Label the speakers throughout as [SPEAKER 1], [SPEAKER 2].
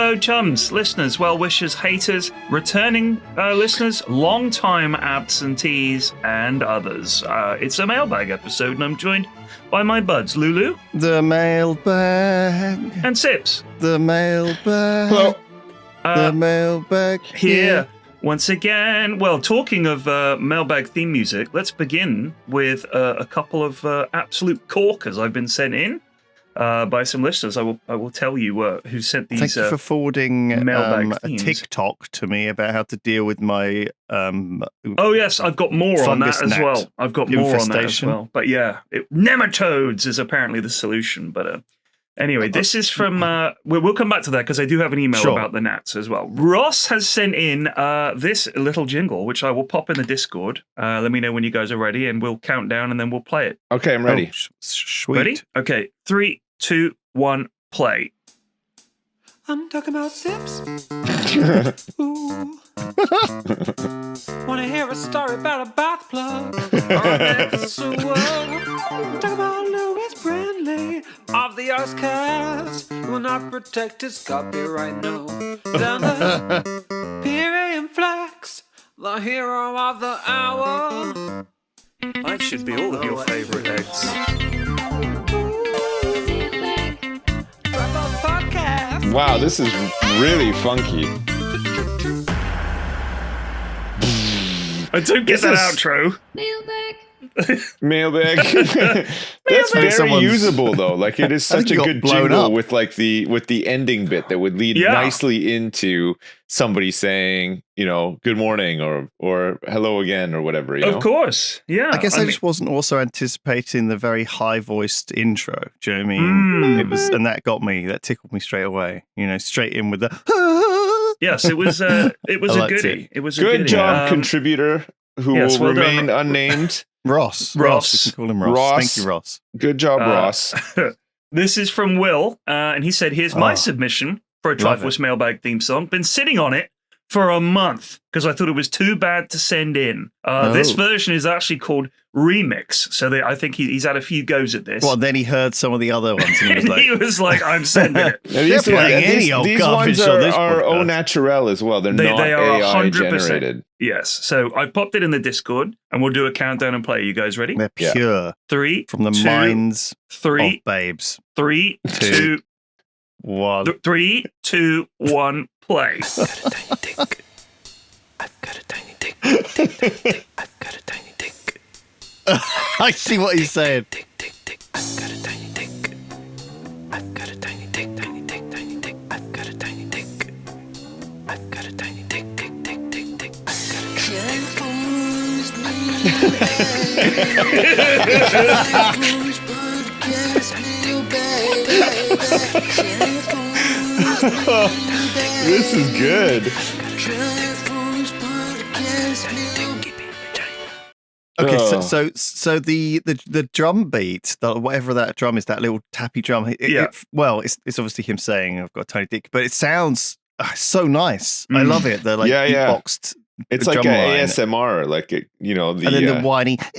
[SPEAKER 1] Hello, chums, listeners, well-wishers, haters, returning listeners, long-time absentees, and others. It's a mailbag episode, and I'm joined by my buds, Lulu.
[SPEAKER 2] The mailbag.
[SPEAKER 1] And Sips.
[SPEAKER 2] The mailbag.
[SPEAKER 3] Hello.
[SPEAKER 2] The mailbag.
[SPEAKER 1] Here. Once again, well, talking of mailbag theme music, let's begin with a couple of absolute corkers I've been sent in by some listeners. I will tell you who sent these.
[SPEAKER 2] Thank you for forwarding
[SPEAKER 1] mailbag
[SPEAKER 2] a
[SPEAKER 1] themes.
[SPEAKER 2] TikTok to me about how to deal with my.
[SPEAKER 1] Oh yes, I've got more on that as well. I've got more on that as well. But yeah, nematodes is apparently the solution. But anyway, this is from. We'll come back to that because I do have an email about the gnats as well. Ross has sent in this little jingle, which I will pop in the Discord. Let me know when you guys are ready, and we'll count down, and then we'll play it.
[SPEAKER 3] Okay, I'm ready.
[SPEAKER 2] Sweet.
[SPEAKER 1] Ready? Okay, 3, 2, 1, play.
[SPEAKER 4] I'm talking about Sips. Ooh. Wanna hear a story about a bath plug or a next I'm talking about Louis Brindley of the Oscars. Will not protect his copyright, no. Down the Pyrenean Flex, the hero of the hour.
[SPEAKER 1] That should be all of your favorite eggs.
[SPEAKER 4] Podcast.
[SPEAKER 3] Wow, this is really funky.
[SPEAKER 1] I don't get that outro.
[SPEAKER 3] Mailbag. That's very usable though. Like it is such a good jingle with like the ending bit that would lead nicely into somebody saying, good morning or hello again or whatever.
[SPEAKER 1] Of course. Yeah.
[SPEAKER 2] I guess I just wasn't also anticipating the very high voiced intro. Do you know what I mean? It was, and that got me, that tickled me straight away. Straight in with the
[SPEAKER 1] Yes, it was a goodie. It was a
[SPEAKER 3] good
[SPEAKER 1] goodie.
[SPEAKER 3] job, contributor who will remain unnamed.
[SPEAKER 2] Ross.
[SPEAKER 1] You can
[SPEAKER 2] call him Ross. Thank you, Ross.
[SPEAKER 3] Good job, Ross.
[SPEAKER 1] This is from Will, and he said, here's my submission for a Triforce Mailbag theme song. Been sitting on it for a month because I thought it was too bad to send in. This version is actually called Remix, so I think he's had a few goes at this.
[SPEAKER 2] Well, then he heard some of the other ones and
[SPEAKER 1] he was like, I'm sending it.
[SPEAKER 3] These ones are au naturel as well. They're not
[SPEAKER 1] they are
[SPEAKER 3] AI
[SPEAKER 1] 100%.
[SPEAKER 3] generated.
[SPEAKER 1] Yes. So I popped it in the Discord, and we'll do a countdown and play. You guys ready?
[SPEAKER 2] They're pure.
[SPEAKER 1] 3,
[SPEAKER 2] from the
[SPEAKER 1] 2,
[SPEAKER 2] minds
[SPEAKER 1] 3,
[SPEAKER 2] of babes.
[SPEAKER 1] 3, 2,
[SPEAKER 2] 1.
[SPEAKER 1] 3, 2, 1, play.
[SPEAKER 4] I've got a tiny dick. I've got a tiny dick. I've got a tiny dick.
[SPEAKER 2] I see what he's saying.
[SPEAKER 4] Dick. I've got a tiny dick. I've got a tiny dick. Tiny dick. I've got a tiny dick. I've got a tiny dick. Dick. I've got a
[SPEAKER 3] This is good.
[SPEAKER 2] Okay, so the drum beat, whatever that drum is, that little tappy drum. It's obviously him saying I've got a tiny dick, but it sounds so nice. I love it. The beatboxed.
[SPEAKER 3] It's like an ASMR, like and then
[SPEAKER 2] the whiny.
[SPEAKER 3] That's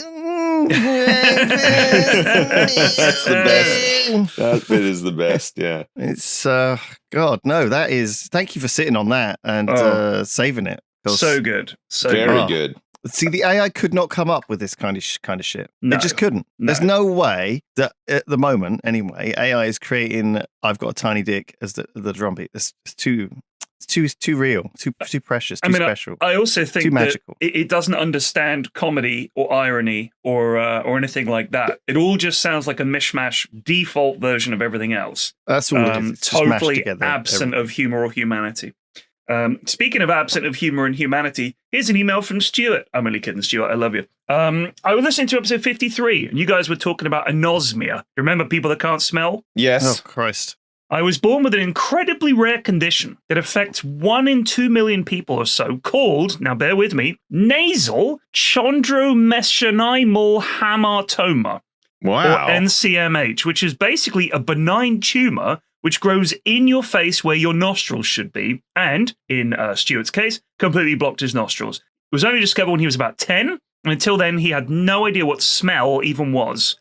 [SPEAKER 3] the best. That bit is the best. Yeah,
[SPEAKER 2] it's God no. That is. Thank you for sitting on that and saving it.
[SPEAKER 1] So good.
[SPEAKER 3] Very good.
[SPEAKER 2] See, the AI could not come up with this kind of shit.
[SPEAKER 1] No,
[SPEAKER 2] it just couldn't. No. There's no way that at the moment, anyway, AI is creating "I've got a tiny dick" as the drum beat. It's too real, too precious, too special.
[SPEAKER 1] I also think
[SPEAKER 2] too magical.
[SPEAKER 1] That it doesn't understand comedy or irony or anything like that. It all just sounds like a mishmash default version of everything else.
[SPEAKER 2] That's all it is.
[SPEAKER 1] Totally absent of humor or humanity. Speaking of absent of humor and humanity, here's an email from Stuart. I'm only kidding, Stuart. I love you. I was listening to episode 53, and you guys were talking about anosmia. Remember people that can't smell?
[SPEAKER 3] Yes.
[SPEAKER 2] Oh, Christ.
[SPEAKER 1] I was born with an incredibly rare condition that affects 1 in 2 million people or so, called, now bear with me, nasal chondromesenchymal hamartoma.
[SPEAKER 3] Wow.
[SPEAKER 1] Or NCMH, which is basically a benign tumor which grows in your face where your nostrils should be, and, in Stuart's case, completely blocked his nostrils. It was only discovered when he was about 10, and until then he had no idea what smell even was.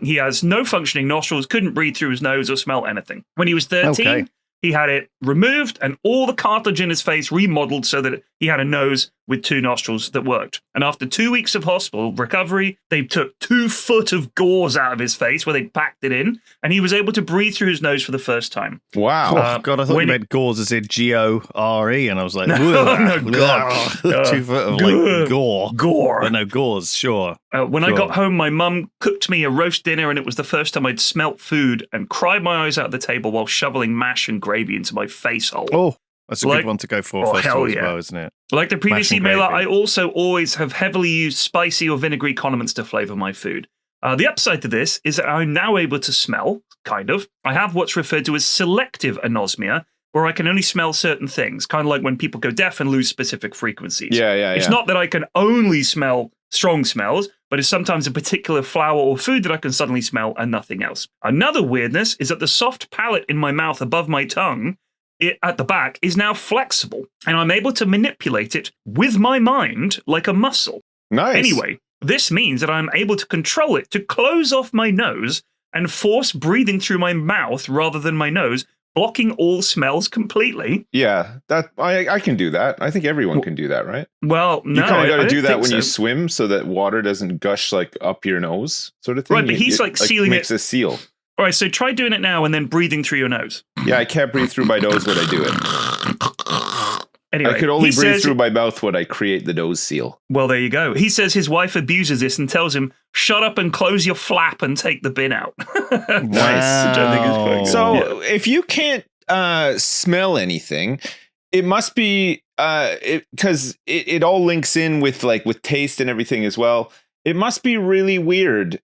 [SPEAKER 1] He has no functioning nostrils, couldn't breathe through his nose or smell anything. When he was 13, He had it removed and all the cartilage in his face remodeled so that he had a nose with 2 nostrils that worked. And after 2 weeks of hospital recovery, they took 2 foot of gauze out of his face where they packed it in, and he was able to breathe through his nose for the first time.
[SPEAKER 2] Wow. God, I thought you meant gauze as in G-O-R-E, and I was like,
[SPEAKER 1] no, God.
[SPEAKER 2] 2 foot of like gore.
[SPEAKER 1] Gore.
[SPEAKER 2] But no, gauze, sure.
[SPEAKER 1] When I got home, my mum cooked me a roast dinner, and it was the first time I'd smelt food and cried my eyes out the table while shoveling mash and gravy into my face hole.
[SPEAKER 2] Oh, that's a good one to go for first of all as well, isn't it?
[SPEAKER 1] Like the previous emailer, I also always have heavily used spicy or vinegary condiments to flavor my food. The upside to this is that I'm now able to smell, kind of. I have what's referred to as selective anosmia, where I can only smell certain things, kind of like when people go deaf and lose specific frequencies. It's not that I can only smell strong smells, but it's sometimes a particular flower or food that I can suddenly smell and nothing else. Another weirdness is that the soft palate in my mouth above my tongue, at the back, is now flexible, and I'm able to manipulate it with my mind like a muscle.
[SPEAKER 3] Nice.
[SPEAKER 1] Anyway, this means that I'm able to control it to close off my nose and force breathing through my mouth rather than my nose, blocking all smells completely.
[SPEAKER 3] Yeah, that I can do that. I think everyone can do that, right?
[SPEAKER 1] Well, no,
[SPEAKER 3] you kind of got to do that when you swim, so that water doesn't gush like up your nose, sort of thing.
[SPEAKER 1] Right, but he's like sealing it.
[SPEAKER 3] Makes a seal.
[SPEAKER 1] All right, so try doing it now and then breathing through your nose.
[SPEAKER 3] Yeah, I can't breathe through my nose when I do it.
[SPEAKER 1] Anyway,
[SPEAKER 3] I could only breathe through my mouth when I create the nose seal.
[SPEAKER 1] Well, there you go. He says his wife abuses this and tells him, shut up and close your flap and take the bin out.
[SPEAKER 3] Nice. Which I think is quite good. So if you can't smell anything, it must be because it all links in with taste and everything as well. It must be really weird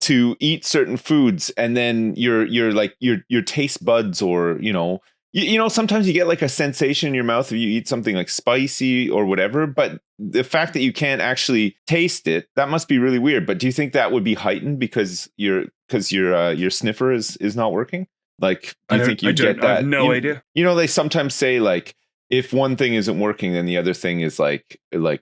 [SPEAKER 3] to eat certain foods and then your taste buds, or you know, sometimes you get like a sensation in your mouth if you eat something like spicy or whatever, but the fact that you can't actually taste it, that must be really weird. But do you think that would be heightened because your sniffer is not working? Like, do you think you get that?
[SPEAKER 1] I have no idea.
[SPEAKER 3] You know, they sometimes say like, if one thing isn't working, then the other thing is like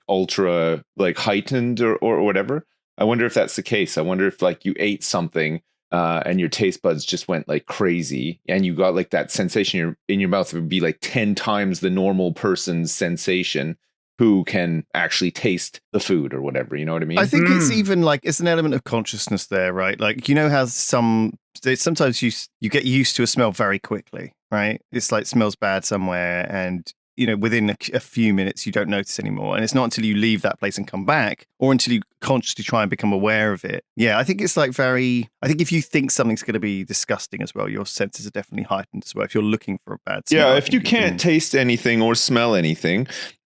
[SPEAKER 3] ultra like heightened or whatever. I wonder if that's the case. I wonder if like you ate something and your taste buds just went like crazy and you got like that sensation in your mouth. It would be like 10 times the normal person's sensation who can actually taste the food or whatever. You know what I mean?
[SPEAKER 2] I think it's even like, it's an element of consciousness there, right? Like, you know how sometimes you get used to a smell very quickly, right? It's like smells bad somewhere and you know, within a few minutes, you don't notice anymore. And it's not until you leave that place and come back, or until you consciously try and become aware of it. Yeah, I think it's like I think if you think something's going to be disgusting as well, your senses are definitely heightened as well. If you're looking for a bad smell.
[SPEAKER 3] Yeah, if you can't taste anything or smell anything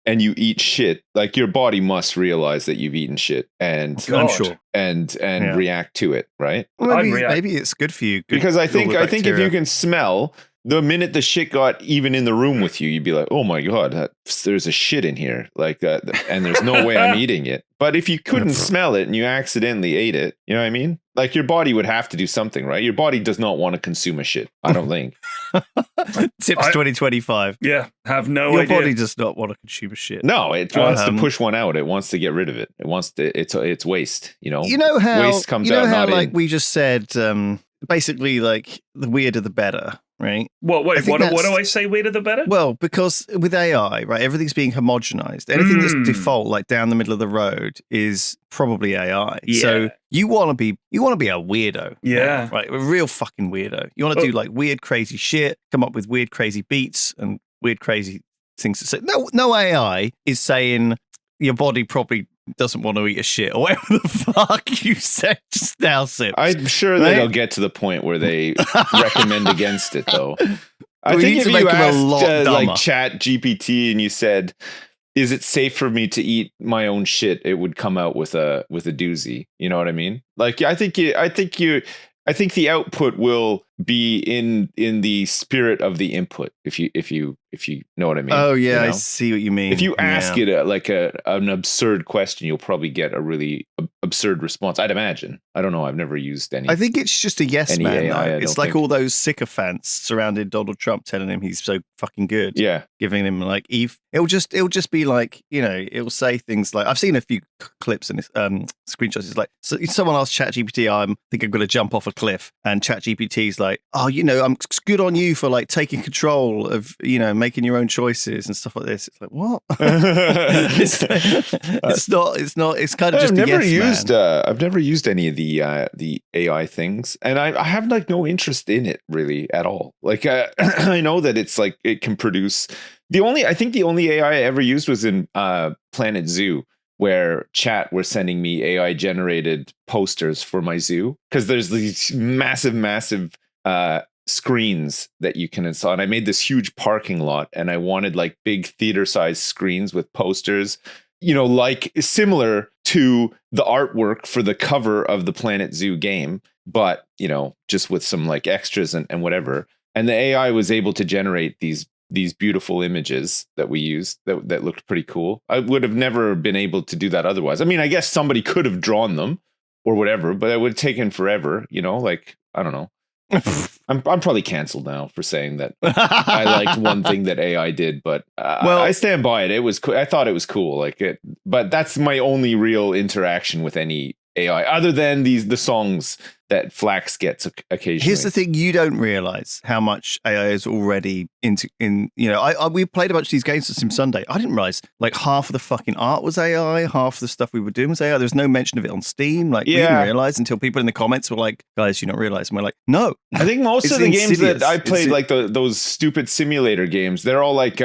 [SPEAKER 3] and you eat shit, like your body must realize that you've eaten shit and
[SPEAKER 2] I'm sure.
[SPEAKER 3] and react to it, right?
[SPEAKER 2] Well, maybe it's good for you.
[SPEAKER 3] Because I think if you can smell, the minute the shit got even in the room with you, you'd be like, oh my God, there's a shit in here. Like that. And there's no way I'm eating it. But if you couldn't smell it and you accidentally ate it, you know what I mean? Like your body would have to do something, right? Your body does not want to consume a shit. I don't think.
[SPEAKER 2] Tips 2025.
[SPEAKER 1] Yeah. Have no
[SPEAKER 2] Your
[SPEAKER 1] idea.
[SPEAKER 2] body does not want to consume a shit.
[SPEAKER 3] No, it wants to push one out. It wants to get rid of it. It wants to, it's waste, you know?
[SPEAKER 2] You know how,
[SPEAKER 3] waste comes out, not
[SPEAKER 2] like
[SPEAKER 3] in.
[SPEAKER 2] we just said, basically like the weirder the better. Right.
[SPEAKER 1] Well, wait, what do I say? Weirder the better?
[SPEAKER 2] Well, because with AI, right, everything's being homogenized. Anything that's default, like down the middle of the road, is probably AI.
[SPEAKER 1] Yeah.
[SPEAKER 2] So you want to be a weirdo.
[SPEAKER 1] Yeah.
[SPEAKER 2] Right. A real fucking weirdo. You want to do like weird, crazy shit, come up with weird, crazy beats and weird, crazy things to say. No AI is saying your body probably doesn't want to eat a shit or whatever the fuck you said just now, Sips.
[SPEAKER 3] I'm sure that they'll get to the point where they recommend against it, though. I think if you asked like Chat GPT and you said, "Is it safe for me to eat my own shit?" it would come out with a doozy. You know what I mean? Like I think the output will be in the spirit of the input. If you know what I mean.
[SPEAKER 2] Oh yeah,
[SPEAKER 3] you know?
[SPEAKER 2] I see what you mean.
[SPEAKER 3] If you ask it like an absurd question, you'll probably get a really absurd response. I'd imagine. I don't know. I've never used any.
[SPEAKER 2] I think it's just a yes man.
[SPEAKER 3] AI,
[SPEAKER 2] it's like all those sycophants surrounding Donald Trump, telling him he's so fucking good.
[SPEAKER 3] Yeah,
[SPEAKER 2] giving him like it'll just be like, you know, it'll say things like, I've seen a few clips and screenshots. It's like, so someone asked ChatGPT, I think I'm going to jump off a cliff, and ChatGPT's like, oh, you know, I'm good on you for like taking control of, you know, making your own choices and stuff like this. It's like, what? It's not. It's kind of just.
[SPEAKER 3] I've never used any of the AI things, and I have like no interest in it really at all. Like I know that it's like it can produce. I think the only AI I ever used was in Planet Zoo, where chat were sending me AI generated posters for my zoo, because there's these massive screens that you can install. And I made this huge parking lot, and I wanted like big theater sized screens with posters, you know, like similar to the artwork for the cover of the Planet Zoo game, but, you know, just with some like extras and whatever. And the AI was able to generate these beautiful images that we used that looked pretty cool. I would have never been able to do that otherwise. I mean, I guess somebody could have drawn them or whatever, but it would have taken forever, you know, like, I don't know. I'm probably canceled now for saying that I liked one thing that AI did, but I stand by it. It was I thought it was cool, like it. But that's my only real interaction with any AI, other than the songs that Flax gets occasionally.
[SPEAKER 2] Here's the thing: you don't realize how much AI is already in. You know, we played a bunch of these games for Sim Sunday. I didn't realize like half of the fucking art was AI, half of the stuff we were doing was AI. There's no mention of it on Steam. Like we didn't realize until people in the comments were like, "Guys, you don't realize?" And we're like, "No."
[SPEAKER 3] I think most of the games that I played, like those stupid simulator games, they're all like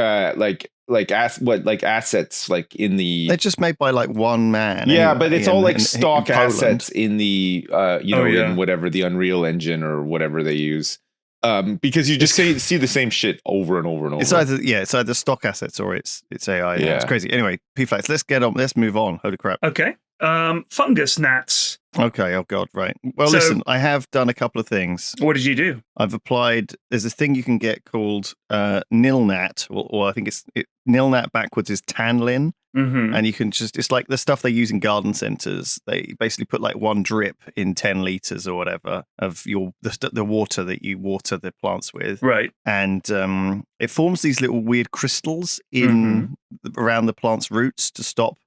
[SPEAKER 3] assets like in the.
[SPEAKER 2] They're just made by like one man.
[SPEAKER 3] Yeah, anyway, but it's all like stock assets in the in whatever the Unreal Engine or whatever they use. Because you just see the same shit over and over and over.
[SPEAKER 2] It's either stock assets or it's AI. Yeah, it's crazy. Anyway, P-Flax, let's move on. Holy crap.
[SPEAKER 1] Okay. Fungus gnats.
[SPEAKER 2] Okay. Oh God. Right. Well, listen, I have done a couple of things.
[SPEAKER 1] What did you do?
[SPEAKER 2] I've applied. There's a thing you can get called nilnat, or I think nilnat backwards is tanlin.
[SPEAKER 1] Mm-hmm.
[SPEAKER 2] And you can it's like the stuff they use in garden centers. They basically put like one drip in 10 liters or whatever of the water that you water the plants with.
[SPEAKER 1] Right.
[SPEAKER 2] And it forms these little weird crystals around the plant's roots to stop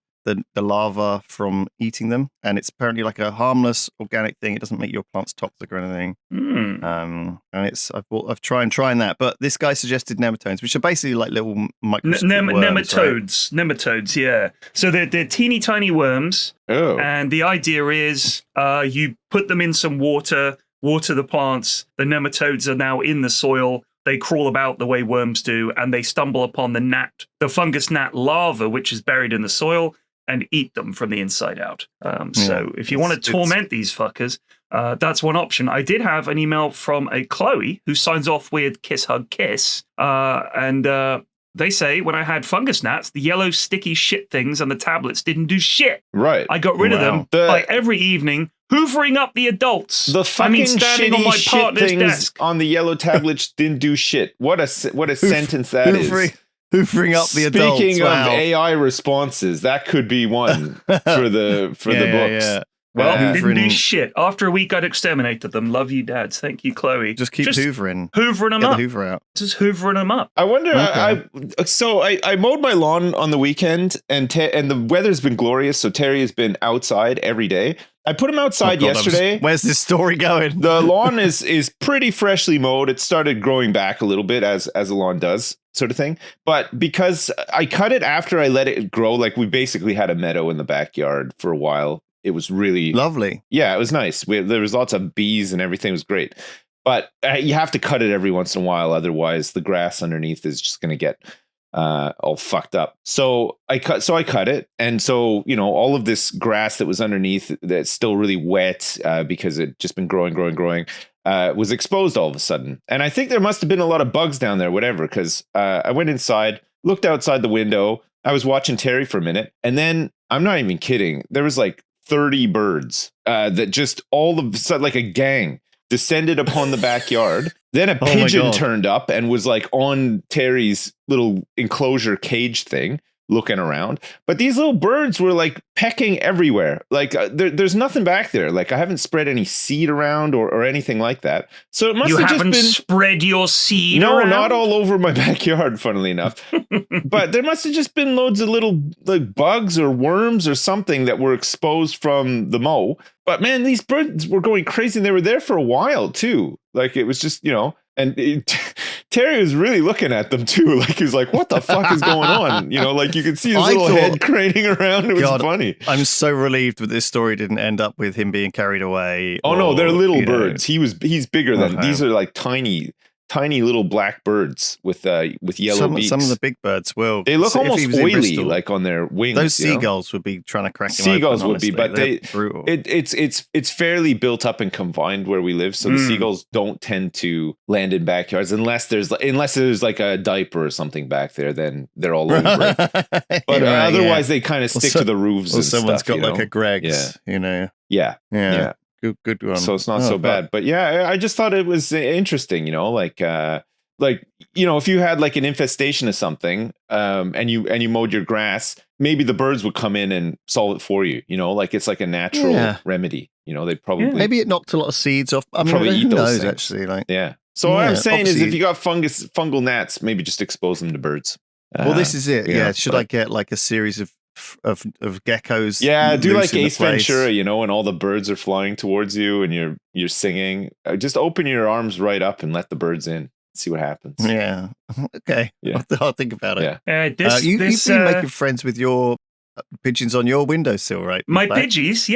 [SPEAKER 2] the larva from eating them. And it's apparently like a harmless organic thing. It doesn't make your plants toxic or anything. And I've tried trying that, but this guy suggested nematodes, which are basically like little microscopic worms,
[SPEAKER 1] nematodes. Right? Nematodes, yeah. So they're teeny tiny worms.
[SPEAKER 3] Oh.
[SPEAKER 1] And the idea is you put them in some water the plants. The nematodes are now in the soil. They crawl about the way worms do, and they stumble upon the fungus gnat larva, which is buried in the soil, and eat them from the inside out. So if you want to torment these fuckers, that's one option. I did have an email from a Chloe who signs off with Kiss Hug Kiss. And they say, when I had fungus gnats, the yellow sticky shit things and the tablets didn't do shit.
[SPEAKER 3] Right.
[SPEAKER 1] I got rid of them by every evening, hoovering up the adults.
[SPEAKER 3] The fucking standing on my partner's desk on the yellow tablets didn't do shit. What a sentence that is.
[SPEAKER 2] Hoovering up the adults.
[SPEAKER 3] Speaking of AI responses, that could be one for the books.
[SPEAKER 2] Yeah.
[SPEAKER 1] Well, didn't do shit. After a week, I'd exterminated them. Love you, dads. Thank you, Chloe.
[SPEAKER 2] Just keep hoovering.
[SPEAKER 1] Hoovering them
[SPEAKER 2] Get
[SPEAKER 1] up.
[SPEAKER 2] the hoover out.
[SPEAKER 1] Just hoovering them up.
[SPEAKER 3] I wonder. Okay. I mowed my lawn on the weekend, and the weather's been glorious. So Terry has been outside every day. I put him outside yesterday.
[SPEAKER 2] Where's this story going?
[SPEAKER 3] The lawn is pretty freshly mowed. It started growing back a little bit as a lawn does, sort of thing. But because I cut it after I let it grow, like we basically had a meadow in the backyard for a while. It was really
[SPEAKER 2] lovely.
[SPEAKER 3] Yeah, it was nice. There was lots of bees and everything. It was great. But you have to cut it every once in a while. Otherwise, the grass underneath is just going to get all fucked up. So I cut it. And so, all of this grass that was underneath that's still really wet because it just been growing, was exposed all of a sudden. And I think there must have been a lot of bugs down there, whatever, because I went inside, looked outside the window. I was watching Terry for a minute. And then, I'm not even kidding, there was like 30 birds that just all of a sudden, like a gang, descended upon the backyard. Then a pigeon turned up and was like on Terry's little enclosure cage thing. looking around. But these little birds were like pecking everywhere. Like there's nothing back there. Like I haven't spread any seed around or anything like that. So it must have just been
[SPEAKER 1] spread your seed
[SPEAKER 3] No,
[SPEAKER 1] around?
[SPEAKER 3] not all over my backyard, funnily enough. But there must have just been loads of little like bugs or worms or something that were exposed from the mow. But man, these birds were going crazy and they were there for a while too. Like it was just, and Terry was really looking at them too. Like he was like, what the fuck is going on? Like you could see his little head craning around. It was funny.
[SPEAKER 2] I'm so relieved that this story didn't end up with him being carried away.
[SPEAKER 3] Oh no, they're little birds. He's bigger than these are like tiny little black birds with yellow beaks.
[SPEAKER 2] Some of the big birds will.
[SPEAKER 3] They look almost oily, like on their wings.
[SPEAKER 2] Those seagulls would be trying to crack them
[SPEAKER 3] Seagulls
[SPEAKER 2] open,
[SPEAKER 3] would be, but
[SPEAKER 2] brutal.
[SPEAKER 3] It's fairly built up and confined where we live, so the seagulls don't tend to land in backyards unless there's like a diaper or something back there. Then they're all over it. But otherwise, they kind of stick to the roofs.
[SPEAKER 2] Or someone's got like a Greg's,
[SPEAKER 3] Yeah.
[SPEAKER 2] Good one.
[SPEAKER 3] So it's not so bad, but I just thought it was interesting, if you had like an infestation of something, and you mowed your grass, maybe the birds would come in and solve it for you, like it's like a natural remedy, they probably
[SPEAKER 2] maybe it knocked a lot of seeds off. I mean,
[SPEAKER 3] probably eat
[SPEAKER 2] who
[SPEAKER 3] those
[SPEAKER 2] knows, actually,
[SPEAKER 3] So what I'm saying is, if you got fungal gnats, maybe just expose them to birds.
[SPEAKER 2] Well, this is it. Should I get like a series of geckos?
[SPEAKER 3] Do like Ace Ventura, and all the birds are flying towards you and you're singing. Just open your arms right up and let the birds in. See what happens.
[SPEAKER 2] Yeah. Okay. Yeah. I'll think about it.
[SPEAKER 1] Yeah.
[SPEAKER 2] You've been making friends with your pigeons on your windowsill, right?
[SPEAKER 1] My pidgeys,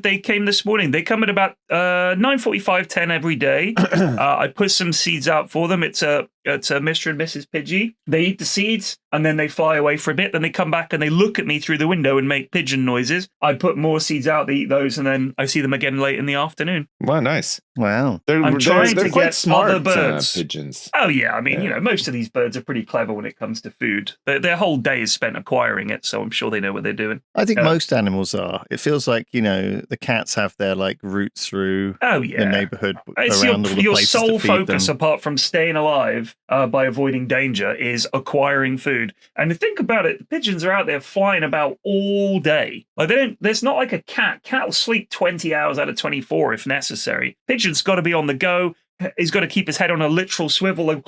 [SPEAKER 1] they came this morning. They come at about 9:45, 10 every day. I put some seeds out for them. It's a Mr. and Mrs. Pidgey. They eat the seeds and then they fly away for a bit. Then they come back and they look at me through the window and make pigeon noises. I put more seeds out, they eat those, and then I see them again late in the afternoon.
[SPEAKER 3] Wow, nice.
[SPEAKER 2] Wow.
[SPEAKER 1] I'm trying to
[SPEAKER 3] quite
[SPEAKER 1] get
[SPEAKER 3] smart
[SPEAKER 1] other birds.
[SPEAKER 3] Pigeons.
[SPEAKER 1] Oh yeah, I mean, most of these birds are pretty clever when it comes to food. Their whole day is spent acquiring it, so I'm sure they know what they're doing.
[SPEAKER 2] I think most animals are. It feels like, the cats have their like roots through the neighborhood
[SPEAKER 1] it's
[SPEAKER 2] around all the
[SPEAKER 1] your
[SPEAKER 2] places
[SPEAKER 1] sole
[SPEAKER 2] to feed
[SPEAKER 1] focus,
[SPEAKER 2] them.
[SPEAKER 1] apart from staying alive by avoiding danger, is acquiring food. And think about it, the pigeons are out there flying about all day. Like there's not like a cat. Cat will sleep 20 hours out of 24 if necessary. Pigeon's got to be on the go. He's got to keep his head on a literal swivel. Like,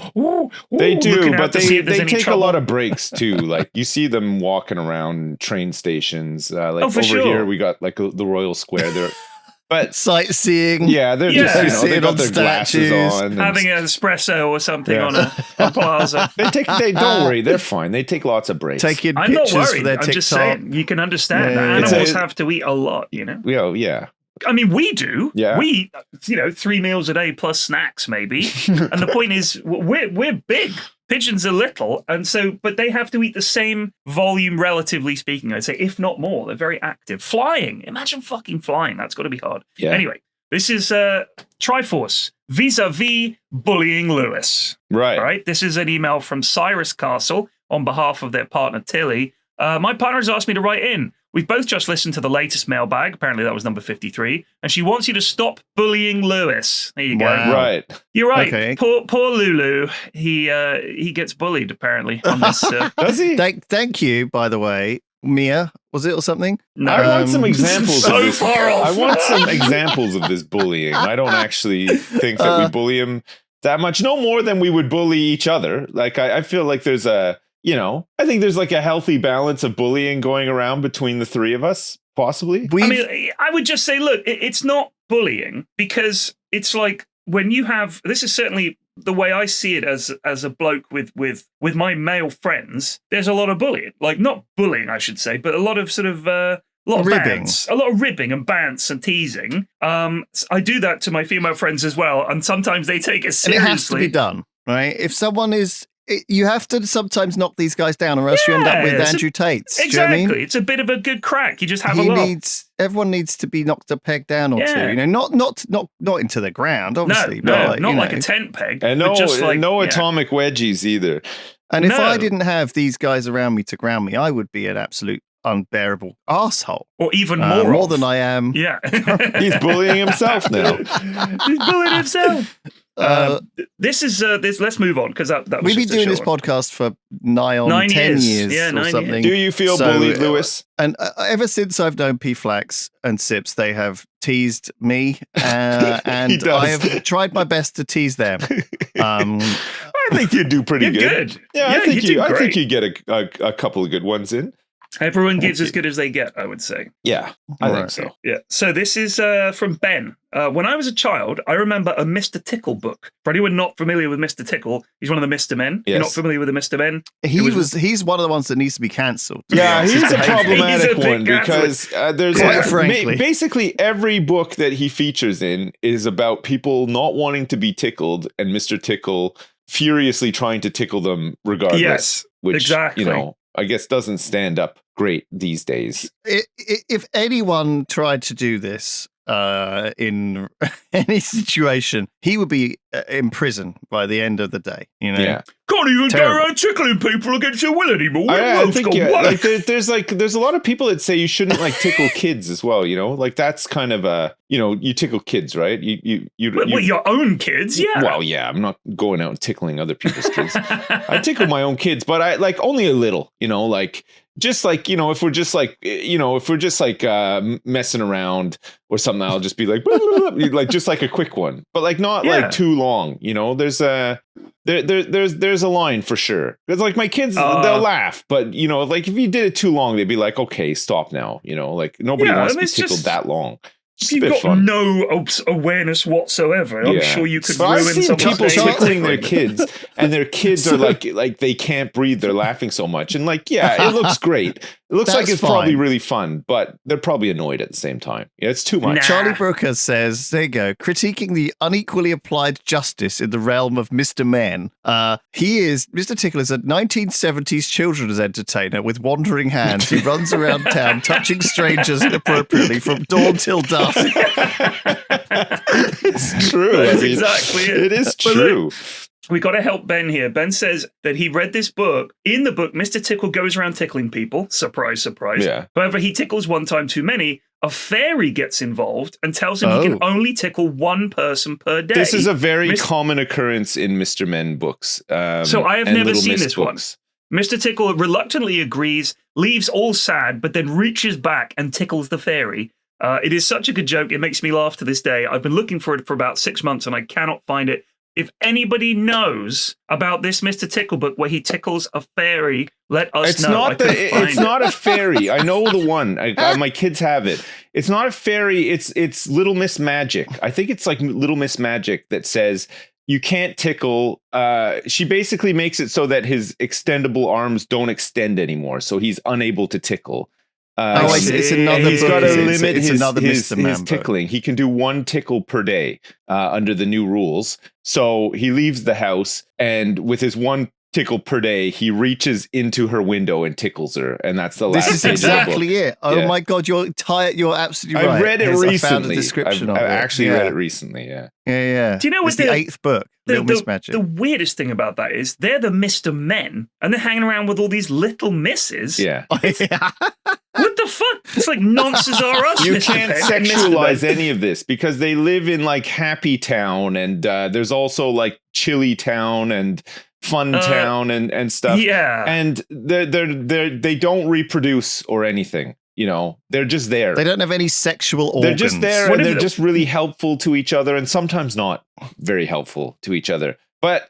[SPEAKER 3] they do, but they take a lot of breaks too. Like you see them walking around train stations. Over here, we got like the Royal Square there. But
[SPEAKER 2] sightseeing.
[SPEAKER 3] Yeah, they're just they got their glasses on,
[SPEAKER 1] having an espresso or something on a plaza.
[SPEAKER 3] Don't worry, they're fine. They take lots of breaks.
[SPEAKER 2] Taking
[SPEAKER 1] I'm
[SPEAKER 2] pictures
[SPEAKER 1] not worried.
[SPEAKER 2] for their TikTok.
[SPEAKER 1] I'm just saying, you can understand that animals have to eat a lot.
[SPEAKER 3] Yeah.
[SPEAKER 1] I mean, we do.
[SPEAKER 3] Yeah.
[SPEAKER 1] We eat, 3 meals a day plus snacks, maybe. And the point is, we're big. Pigeons are little, but they have to eat the same volume, relatively speaking, I'd say, if not more. They're very active. Flying. Imagine fucking flying. That's got to be hard.
[SPEAKER 3] Yeah.
[SPEAKER 1] Anyway, this is Triforce vis-a-vis bullying Lewis.
[SPEAKER 3] Right.
[SPEAKER 1] All right. This is an email from Cyrus Castle on behalf of their partner, Tilly. My partner has asked me to write in. We've both just listened to the latest mailbag. Apparently that was number 53. And she wants you to stop bullying Lewis. There you go.
[SPEAKER 3] Wow. Right.
[SPEAKER 1] You're right.
[SPEAKER 2] Okay.
[SPEAKER 1] Poor Lulu. He gets bullied, apparently, on this.
[SPEAKER 3] Does he?
[SPEAKER 2] Thank you, by the way. Mia, was it, or something?
[SPEAKER 1] No.
[SPEAKER 3] I want some examples
[SPEAKER 1] so
[SPEAKER 3] of this.
[SPEAKER 1] far off.
[SPEAKER 3] I want some examples of this bullying. I don't actually think that we bully him that much. No more than we would bully each other. Like, I feel like there's I think there's like a healthy balance of bullying going around between the three of us, possibly.
[SPEAKER 1] I would just say, look, it's not bullying, because it's like when you have, this is certainly the way I see it as a bloke with my male friends, there's a lot of bullying. Like, not bullying, I should say, but a lot of sort of, a lot of ribbing and bants and teasing. I do that to my female friends as well, and sometimes they take it seriously.
[SPEAKER 2] And it has to be done, right? If someone is... You have to sometimes knock these guys down, or else you end up with Andrew Tate's.
[SPEAKER 1] Exactly.
[SPEAKER 2] Do you know what I mean?
[SPEAKER 1] It's a bit of a good crack. You just have a laugh.
[SPEAKER 2] Everyone needs to be knocked a peg down or two. Not into the ground, obviously.
[SPEAKER 1] Not like a tent peg.
[SPEAKER 3] And no atomic wedgies either.
[SPEAKER 2] And if I didn't have these guys around me to ground me, I would be an absolute unbearable asshole.
[SPEAKER 1] Or even more
[SPEAKER 2] than I am.
[SPEAKER 1] Yeah.
[SPEAKER 3] He's bullying himself now.
[SPEAKER 1] He's bullying himself. This is this. Let's move on because that was
[SPEAKER 2] we've been doing this podcast for 10 years
[SPEAKER 1] yeah,
[SPEAKER 2] or something.
[SPEAKER 3] Do you feel bullied, Lewis?
[SPEAKER 2] And ever since I've known P-Flax and Sips, they have teased me, and I have tried my best to tease them.
[SPEAKER 3] I think you do pretty good. Yeah, I think you get a couple of good ones in.
[SPEAKER 1] Everyone gives as good as they get, I would say.
[SPEAKER 3] Yeah, I think so.
[SPEAKER 1] Yeah. So this is from Ben. When I was a child, I remember a Mr. Tickle book. For anyone not familiar with Mr. Tickle, he's one of the Mr. Men. Yes. You're not familiar with the Mr. Men?
[SPEAKER 2] He's one of the ones that needs to be cancelled.
[SPEAKER 3] Yeah, he's a problematic one because there's basically every book that he features in is about people not wanting to be tickled and Mr. Tickle furiously trying to tickle them regardless.
[SPEAKER 1] Yes,
[SPEAKER 3] which,
[SPEAKER 1] exactly.
[SPEAKER 3] I guess doesn't stand up great these days.
[SPEAKER 2] If anyone tried to do this in any situation, he would be in prison by the end of the day.
[SPEAKER 3] Yeah.
[SPEAKER 1] Can't even go around tickling people against your will anymore.
[SPEAKER 3] I think there's a lot of people that say you shouldn't tickle kids as well. Like that's kind of a you tickle kids, right? You
[SPEAKER 1] your own kids, yeah.
[SPEAKER 3] Well, yeah, I'm not going out and tickling other people's kids. I tickle my own kids, but I only a little. If we're just messing around or something, I'll just be like, blah, blah, blah, just like a quick one, but not too long. There's a line for sure. It's my kids, they'll laugh, but if you did it too long, they'd be like, okay, stop now. Nobody wants to be tickled that long.
[SPEAKER 1] You've got fun. No awareness whatsoever. I'm sure you could ruin some
[SPEAKER 3] people tickling their kids, and their kids are like they can't breathe. They're laughing so much, and it looks great. It looks like it's probably really fun, but they're probably annoyed at the same time. Yeah, it's too much.
[SPEAKER 2] Charlie Brooker says, there you go, critiquing the unequally applied justice in the realm of Mr. Men. Mr. Tickle is a 1970s children's entertainer with wandering hands who runs around town touching strangers inappropriately from dawn till dusk.
[SPEAKER 3] It's true.
[SPEAKER 1] That's exactly it.
[SPEAKER 3] It is true.
[SPEAKER 1] We got to help Ben here. Ben says that he read this book. In the book, Mr. Tickle goes around tickling people. Surprise, surprise.
[SPEAKER 3] Yeah.
[SPEAKER 1] However, he tickles one time too many. A fairy gets involved and tells him he can only tickle one person per day.
[SPEAKER 3] This is a very common occurrence in Mr. Men books.
[SPEAKER 1] So I have never seen this books. One. Mr. Tickle reluctantly agrees, leaves all sad, but then reaches back and tickles the fairy. It is such a good joke. It makes me laugh to this day. I've been looking for it for about 6 months and I cannot find it. If anybody knows about this Mr. Tickle book where he tickles a fairy, let us know.
[SPEAKER 3] It's not a fairy. I know the one. My kids have it. It's not a fairy. It's Little Miss Magic. I think it's Little Miss Magic that says you can't tickle. She basically makes it so that his extendable arms don't extend anymore, so he's unable to tickle.
[SPEAKER 2] It's another.
[SPEAKER 3] He's got to limit
[SPEAKER 2] his
[SPEAKER 3] tickling. He can do one tickle per day under the new rules. So he leaves the house, and with his one tickle per day, he reaches into her window and tickles her, and that's the last.
[SPEAKER 2] This is exactly it. Oh my god, you're absolutely right.
[SPEAKER 3] I read it recently. I found a
[SPEAKER 2] description of it.
[SPEAKER 3] I actually read it recently. Yeah.
[SPEAKER 2] Yeah.
[SPEAKER 1] Do you know what's
[SPEAKER 2] the 8th book?
[SPEAKER 1] The weirdest thing about that is they're the Mr. Men, and they're hanging around with all these little misses.
[SPEAKER 3] Yeah.
[SPEAKER 1] What the fuck? It's like nonsense are us.
[SPEAKER 3] You can't sexualize any of this because they live in Happy Town, and there's also Chilly Town and Fun Town and stuff.
[SPEAKER 1] Yeah.
[SPEAKER 3] And they don't reproduce or anything. They're just there.
[SPEAKER 2] They don't have any sexual organs.
[SPEAKER 3] They're just there, and they're just really helpful to each other, and sometimes not very helpful to each other. But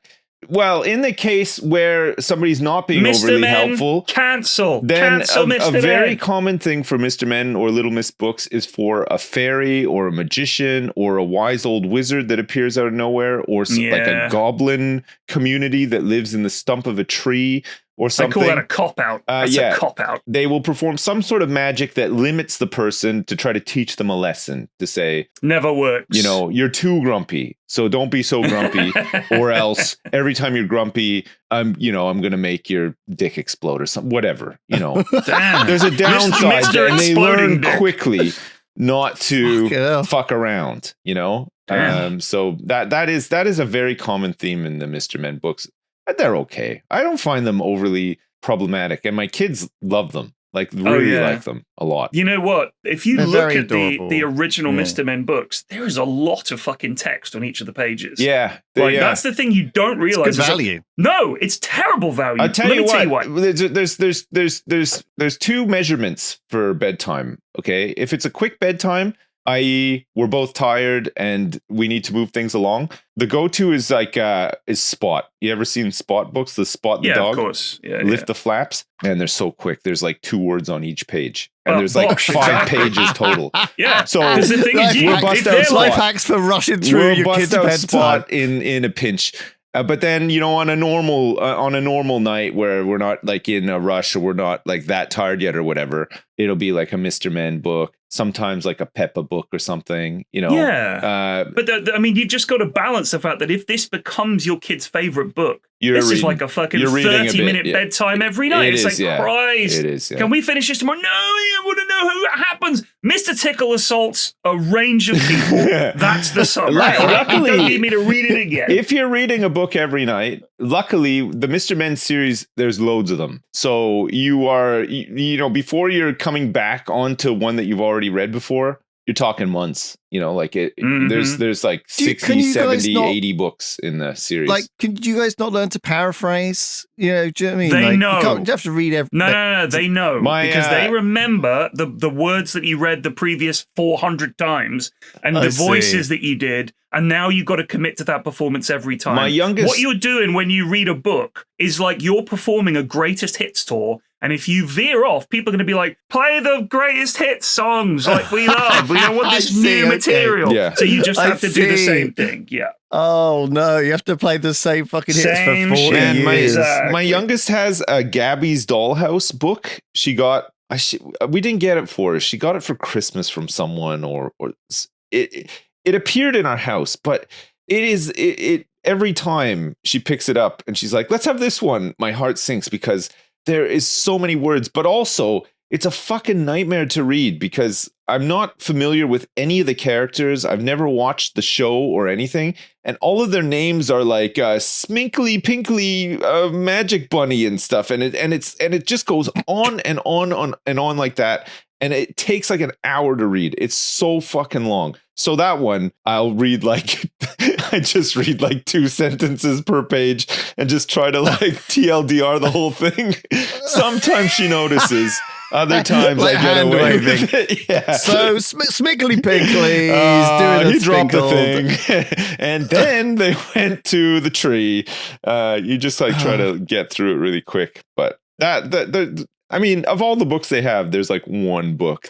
[SPEAKER 3] in the case where somebody's not being overly helpful,
[SPEAKER 1] cancel.
[SPEAKER 3] Then a very common thing for Mr. Men or Little Miss books is for a fairy or a magician or a wise old wizard that appears out of nowhere, or a goblin community that lives in the stump of a tree. Or something.
[SPEAKER 1] I call that a cop-out. That's a cop-out.
[SPEAKER 3] They will perform some sort of magic that limits the person to try to teach them a lesson, to say...
[SPEAKER 1] Never works.
[SPEAKER 3] You're too grumpy, so don't be so grumpy, or else every time you're grumpy, I'm going to make your dick explode or something, whatever,
[SPEAKER 1] Damn.
[SPEAKER 3] There's a downside,
[SPEAKER 1] Mr.
[SPEAKER 3] and they learn
[SPEAKER 1] dick.
[SPEAKER 3] quickly not to fuck around, So that is a very common theme in the Mr. Men books. They're okay. I don't find them overly problematic, and my kids love them. Like really like them a lot.
[SPEAKER 1] You know what? If you look at the original Mr. Men books, there is a lot of fucking text on each of the pages.
[SPEAKER 3] Yeah.
[SPEAKER 1] That's the thing you don't realize.
[SPEAKER 2] It's good value.
[SPEAKER 1] No, it's terrible value.
[SPEAKER 3] I'll tell you what. There's two measurements for bedtime. Okay. If it's a quick bedtime, i.e. we're both tired and we need to move things along, the go-to is like is Spot. You ever seen Spot books? The Spot the dog?
[SPEAKER 1] Yeah, of course.
[SPEAKER 3] Lift the flaps. And they're so quick. There's like 2 words on each page. And there's like 5 pages total.
[SPEAKER 1] Yeah.
[SPEAKER 3] So
[SPEAKER 1] the thing is,
[SPEAKER 3] we'll bust out Spot.
[SPEAKER 2] Life hacks for rushing through your kids' bedtime.
[SPEAKER 3] Spot in a pinch. But then, on a normal night where we're not like in a rush or we're not like that tired yet or whatever, it'll be like a Mr. Men book, sometimes like a Peppa book or something,
[SPEAKER 1] Yeah. But you've just got to balance the fact that if this becomes your kid's favorite book, this is like a fucking 30-minute bedtime every night. It's like, Christ.
[SPEAKER 3] It is. Yeah.
[SPEAKER 1] Can we finish this tomorrow? No, I want to know who it happens. Mr. Tickle assaults a range of people. That's the summary.
[SPEAKER 3] Luckily,
[SPEAKER 1] you don't need me to read it again.
[SPEAKER 3] If you're reading a book every night, luckily, the Mr. Men series, there's loads of them. So you are, before you're coming back onto one that you've already read before, you're talking months, there's like 60, 70, 80 books in the series.
[SPEAKER 2] Like, can you guys not learn to paraphrase? Do you know what I mean?
[SPEAKER 1] They know.
[SPEAKER 2] You don't have to read everything.
[SPEAKER 1] No, they know. Because they remember the words that you read the previous 400 times and the voices that you did. And now you've got to commit to that performance every time. What you're doing when you read a book is like you're performing a greatest hits tour. And if you veer off, people are going to be like, play the greatest hits songs like we love. We don't want this new material. Yeah. So you just have to do the same thing. Yeah.
[SPEAKER 2] Oh, no. You have to play the same fucking hits for 40 years.
[SPEAKER 3] My youngest has a Gabby's Dollhouse book. She got, we didn't get it for her. She got it for Christmas from someone or it appeared in our house, but it every time she picks it up and she's like, let's have this one. My heart sinks because there is so many words, but also it's a fucking nightmare to read because I'm not familiar with any of the characters. I've never watched the show or anything. And all of their names are like Sminkly Pinkly Magic Bunny and stuff. And it just goes on and on and on like that. And it takes like an hour to read. It's so fucking long. So that one, I'll read I just read like 2 sentences per page and just try to like TLDR the whole thing. Sometimes she notices. Other times I get away with it. Yeah.
[SPEAKER 2] So Smiggly Pinkly doing
[SPEAKER 3] he dropped the thing. And then they went to the tree. You just like try to get through it really quick. But of all the books they have, there's like one book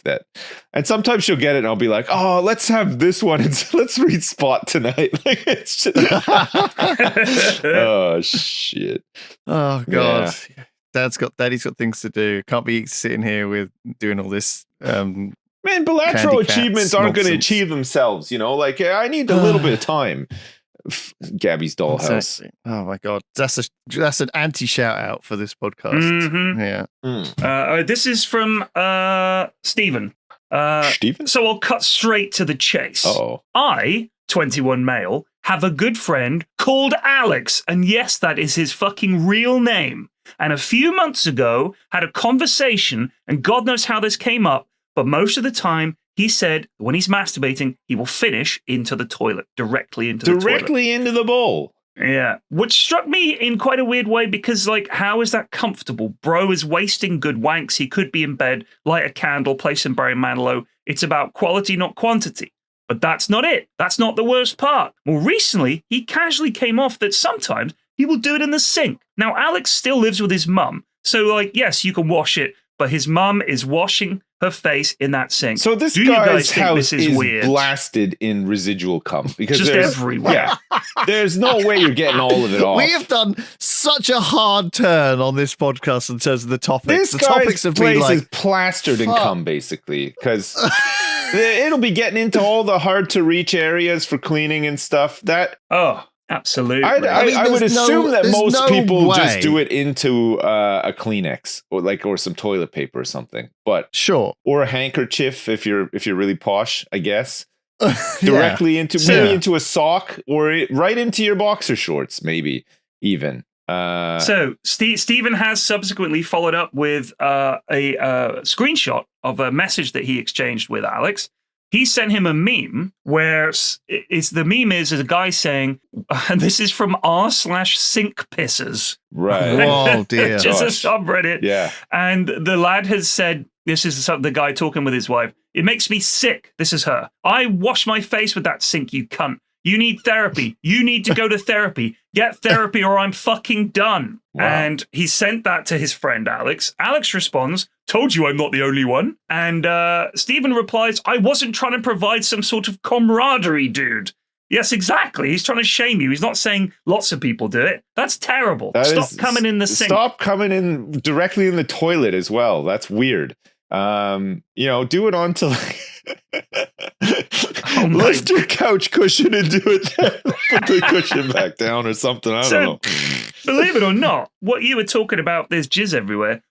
[SPEAKER 3] and sometimes she'll get it and I'll be like, oh, let's have this one and let's read Spot tonight. Like it's just, oh shit.
[SPEAKER 2] Oh God. Yeah. Daddy's got things to do. Can't be sitting here doing all this.
[SPEAKER 3] Man, Balatro achievements aren't going to achieve themselves, like I need a little bit of time. Gabby's Dollhouse.
[SPEAKER 2] Exactly. Oh my God, that's an anti shout out for this podcast.
[SPEAKER 1] Mm-hmm. Yeah. This is from Stephen.
[SPEAKER 3] Stephen.
[SPEAKER 1] So I'll cut straight to the chase. I, 21 male, have a good friend called Alex, and yes, that is his fucking real name. And a few months ago, had a conversation, and God knows how this came up, but most of the time, he said when he's masturbating, he will finish into the toilet, directly into
[SPEAKER 3] the bowl.
[SPEAKER 1] Yeah. Which struck me in quite a weird way because, like, how is that comfortable? Bro is wasting good wanks. He could be in bed, light a candle, play some Barry Manilow. It's about quality, not quantity. But that's not it. That's not the worst part. Well, recently, he casually came off that sometimes he will do it in the sink. Now, Alex still lives with his mum. So, like, yes, you can wash it, but his mum is washing her face in that sink.
[SPEAKER 3] So this guy's house is weird? Blasted in residual cum because
[SPEAKER 1] just everywhere.
[SPEAKER 3] Yeah, there's no way you're getting all of it off.
[SPEAKER 2] We have done such a hard turn on this podcast in terms of the topics.
[SPEAKER 3] This guy's place is plastered in cum, basically, because it'll be getting into all the hard to reach areas for cleaning and stuff.
[SPEAKER 1] Absolutely.
[SPEAKER 3] I would assume that most people just do it into a Kleenex or some toilet paper or something. But
[SPEAKER 2] sure,
[SPEAKER 3] or a handkerchief if you're really posh, I guess. Directly into maybe into a sock or right into your boxer shorts, maybe even.
[SPEAKER 1] So Stephen has subsequently followed up with a screenshot of a message that he exchanged with Alex. He sent him a meme where the meme is a guy saying, "This is from r/sink pissers."
[SPEAKER 3] Right.
[SPEAKER 2] Oh dear.
[SPEAKER 1] Just a subreddit.
[SPEAKER 3] Yeah.
[SPEAKER 1] And the lad has said, this is the guy talking with his wife. "It makes me sick." This is her. "I wash my face with that sink, you cunt. You need therapy. You need to go to therapy. Get therapy or I'm fucking done." Wow. And he sent that to his friend Alex. Alex responds, "Told you I'm not the only one." And Stephen replies, "I wasn't trying to provide some sort of camaraderie, dude." Yes, exactly. He's trying to shame you. He's not saying lots of people do it. That's terrible. Stop coming in the sink.
[SPEAKER 3] Stop coming in directly in the toilet as well. That's weird. Do it onto like lift your couch cushion and do it there. Put the cushion back down or something. I don't know.
[SPEAKER 1] Believe it or not, what you were talking about, there's jizz everywhere.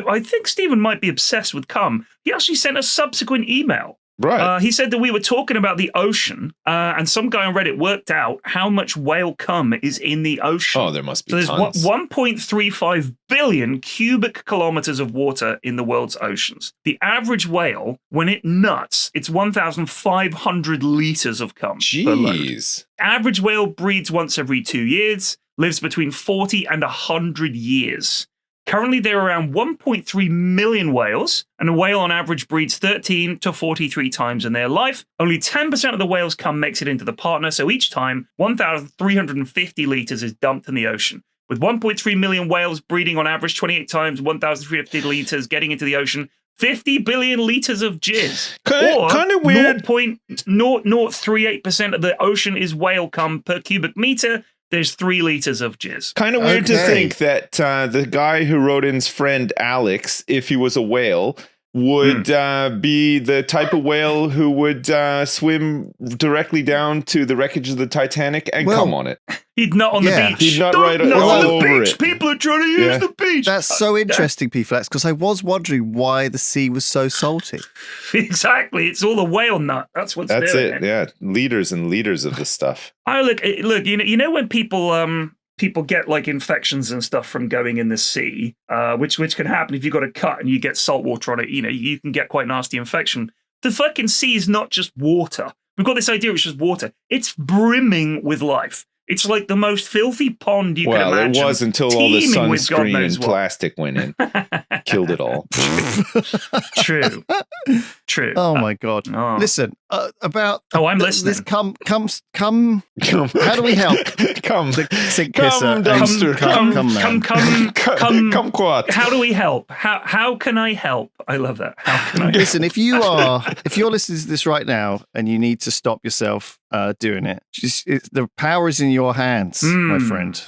[SPEAKER 1] I think Stephen might be obsessed with cum. He actually sent a subsequent email.
[SPEAKER 3] Right.
[SPEAKER 1] He said that we were talking about the ocean, and some guy on Reddit worked out how much whale cum is in the ocean.
[SPEAKER 3] Oh, there must be
[SPEAKER 1] tons.
[SPEAKER 3] There's
[SPEAKER 1] 1.35 billion cubic kilometers of water in the world's oceans. The average whale, when it nuts, it's 1,500 liters of cum.
[SPEAKER 3] Jeez.
[SPEAKER 1] Average whale breeds once every 2 years, lives between 40 and 100 years. Currently, there are around 1.3 million whales, and a whale on average breeds 13 to 43 times in their life. Only 10% of the whale's cum makes it into the partner, so each time, 1,350 liters is dumped in the ocean. With 1.3 million whales breeding on average 28 times, 1,350 liters getting into the ocean, 50 billion liters of jizz.
[SPEAKER 3] Kind of weird.
[SPEAKER 1] 0.0038% of the ocean is whale cum per cubic meter. There's 3 liters of jizz.
[SPEAKER 3] Kind of weird to think that the guy who wrote in's friend Alex, if he was a whale, would be the type of whale who would swim directly down to the wreckage of the Titanic and come on it.
[SPEAKER 1] He'd nut on the beach.
[SPEAKER 3] He'd nut right all over it.
[SPEAKER 1] People are trying to use the beach.
[SPEAKER 2] That's so interesting, P-Flex, because I was wondering why the sea was so salty.
[SPEAKER 1] Exactly. It's all a whale nut. That's doing
[SPEAKER 3] it. Yeah. Liters and liters of this stuff.
[SPEAKER 1] Oh, look, you know when people get like infections and stuff from going in the sea, which can happen if you've got a cut and you get salt water on it, you can get quite nasty infection. The fucking sea is not just water. We've got this idea it's just water. It's brimming with life. It's like the most filthy pond you can imagine.
[SPEAKER 3] Well, it was until all the sunscreen and plastic went in. Killed it all.
[SPEAKER 1] True.
[SPEAKER 2] Oh my God.
[SPEAKER 1] Oh.
[SPEAKER 2] Listen, about
[SPEAKER 1] I'm listening.
[SPEAKER 2] This come. How do we help?
[SPEAKER 3] Come.
[SPEAKER 2] The sink pisser.
[SPEAKER 3] Come, quad.
[SPEAKER 1] How do we help? How can I help? I love that. How can I help?
[SPEAKER 2] Listen, if you're listening to this right now and you need to stop yourself doing it, the power is in your hands, my friend.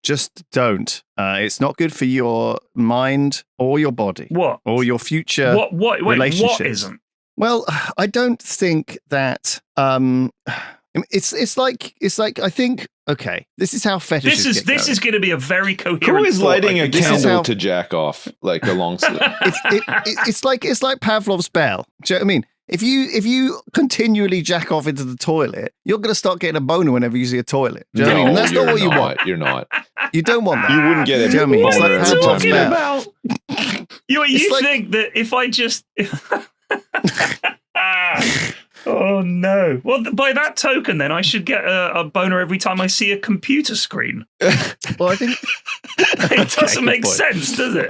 [SPEAKER 2] Just don't. It's not good for your mind or your body.
[SPEAKER 1] What?
[SPEAKER 2] Or your future relationships.
[SPEAKER 1] What isn't?
[SPEAKER 2] Well, I don't think that. It's like I think. Okay, this is how fetishes.
[SPEAKER 1] This is going to be a very coherent.
[SPEAKER 3] Who is lighting a candle to jack off like alongside?
[SPEAKER 2] It's like Pavlov's bell. Do you know what I mean? If you continually jack off into the toilet, you're going to start getting a boner whenever you see a toilet. Do you know what I mean? And that's not what you want.
[SPEAKER 3] You're not.
[SPEAKER 2] You don't want that.
[SPEAKER 3] You wouldn't get it.
[SPEAKER 2] Do you know what I mean?
[SPEAKER 1] What are you talking about? You think that if I just... Oh, no. Well, by that token, then, I should get a boner every time I see a computer screen.
[SPEAKER 2] Well, I think...
[SPEAKER 1] It doesn't make sense, does it?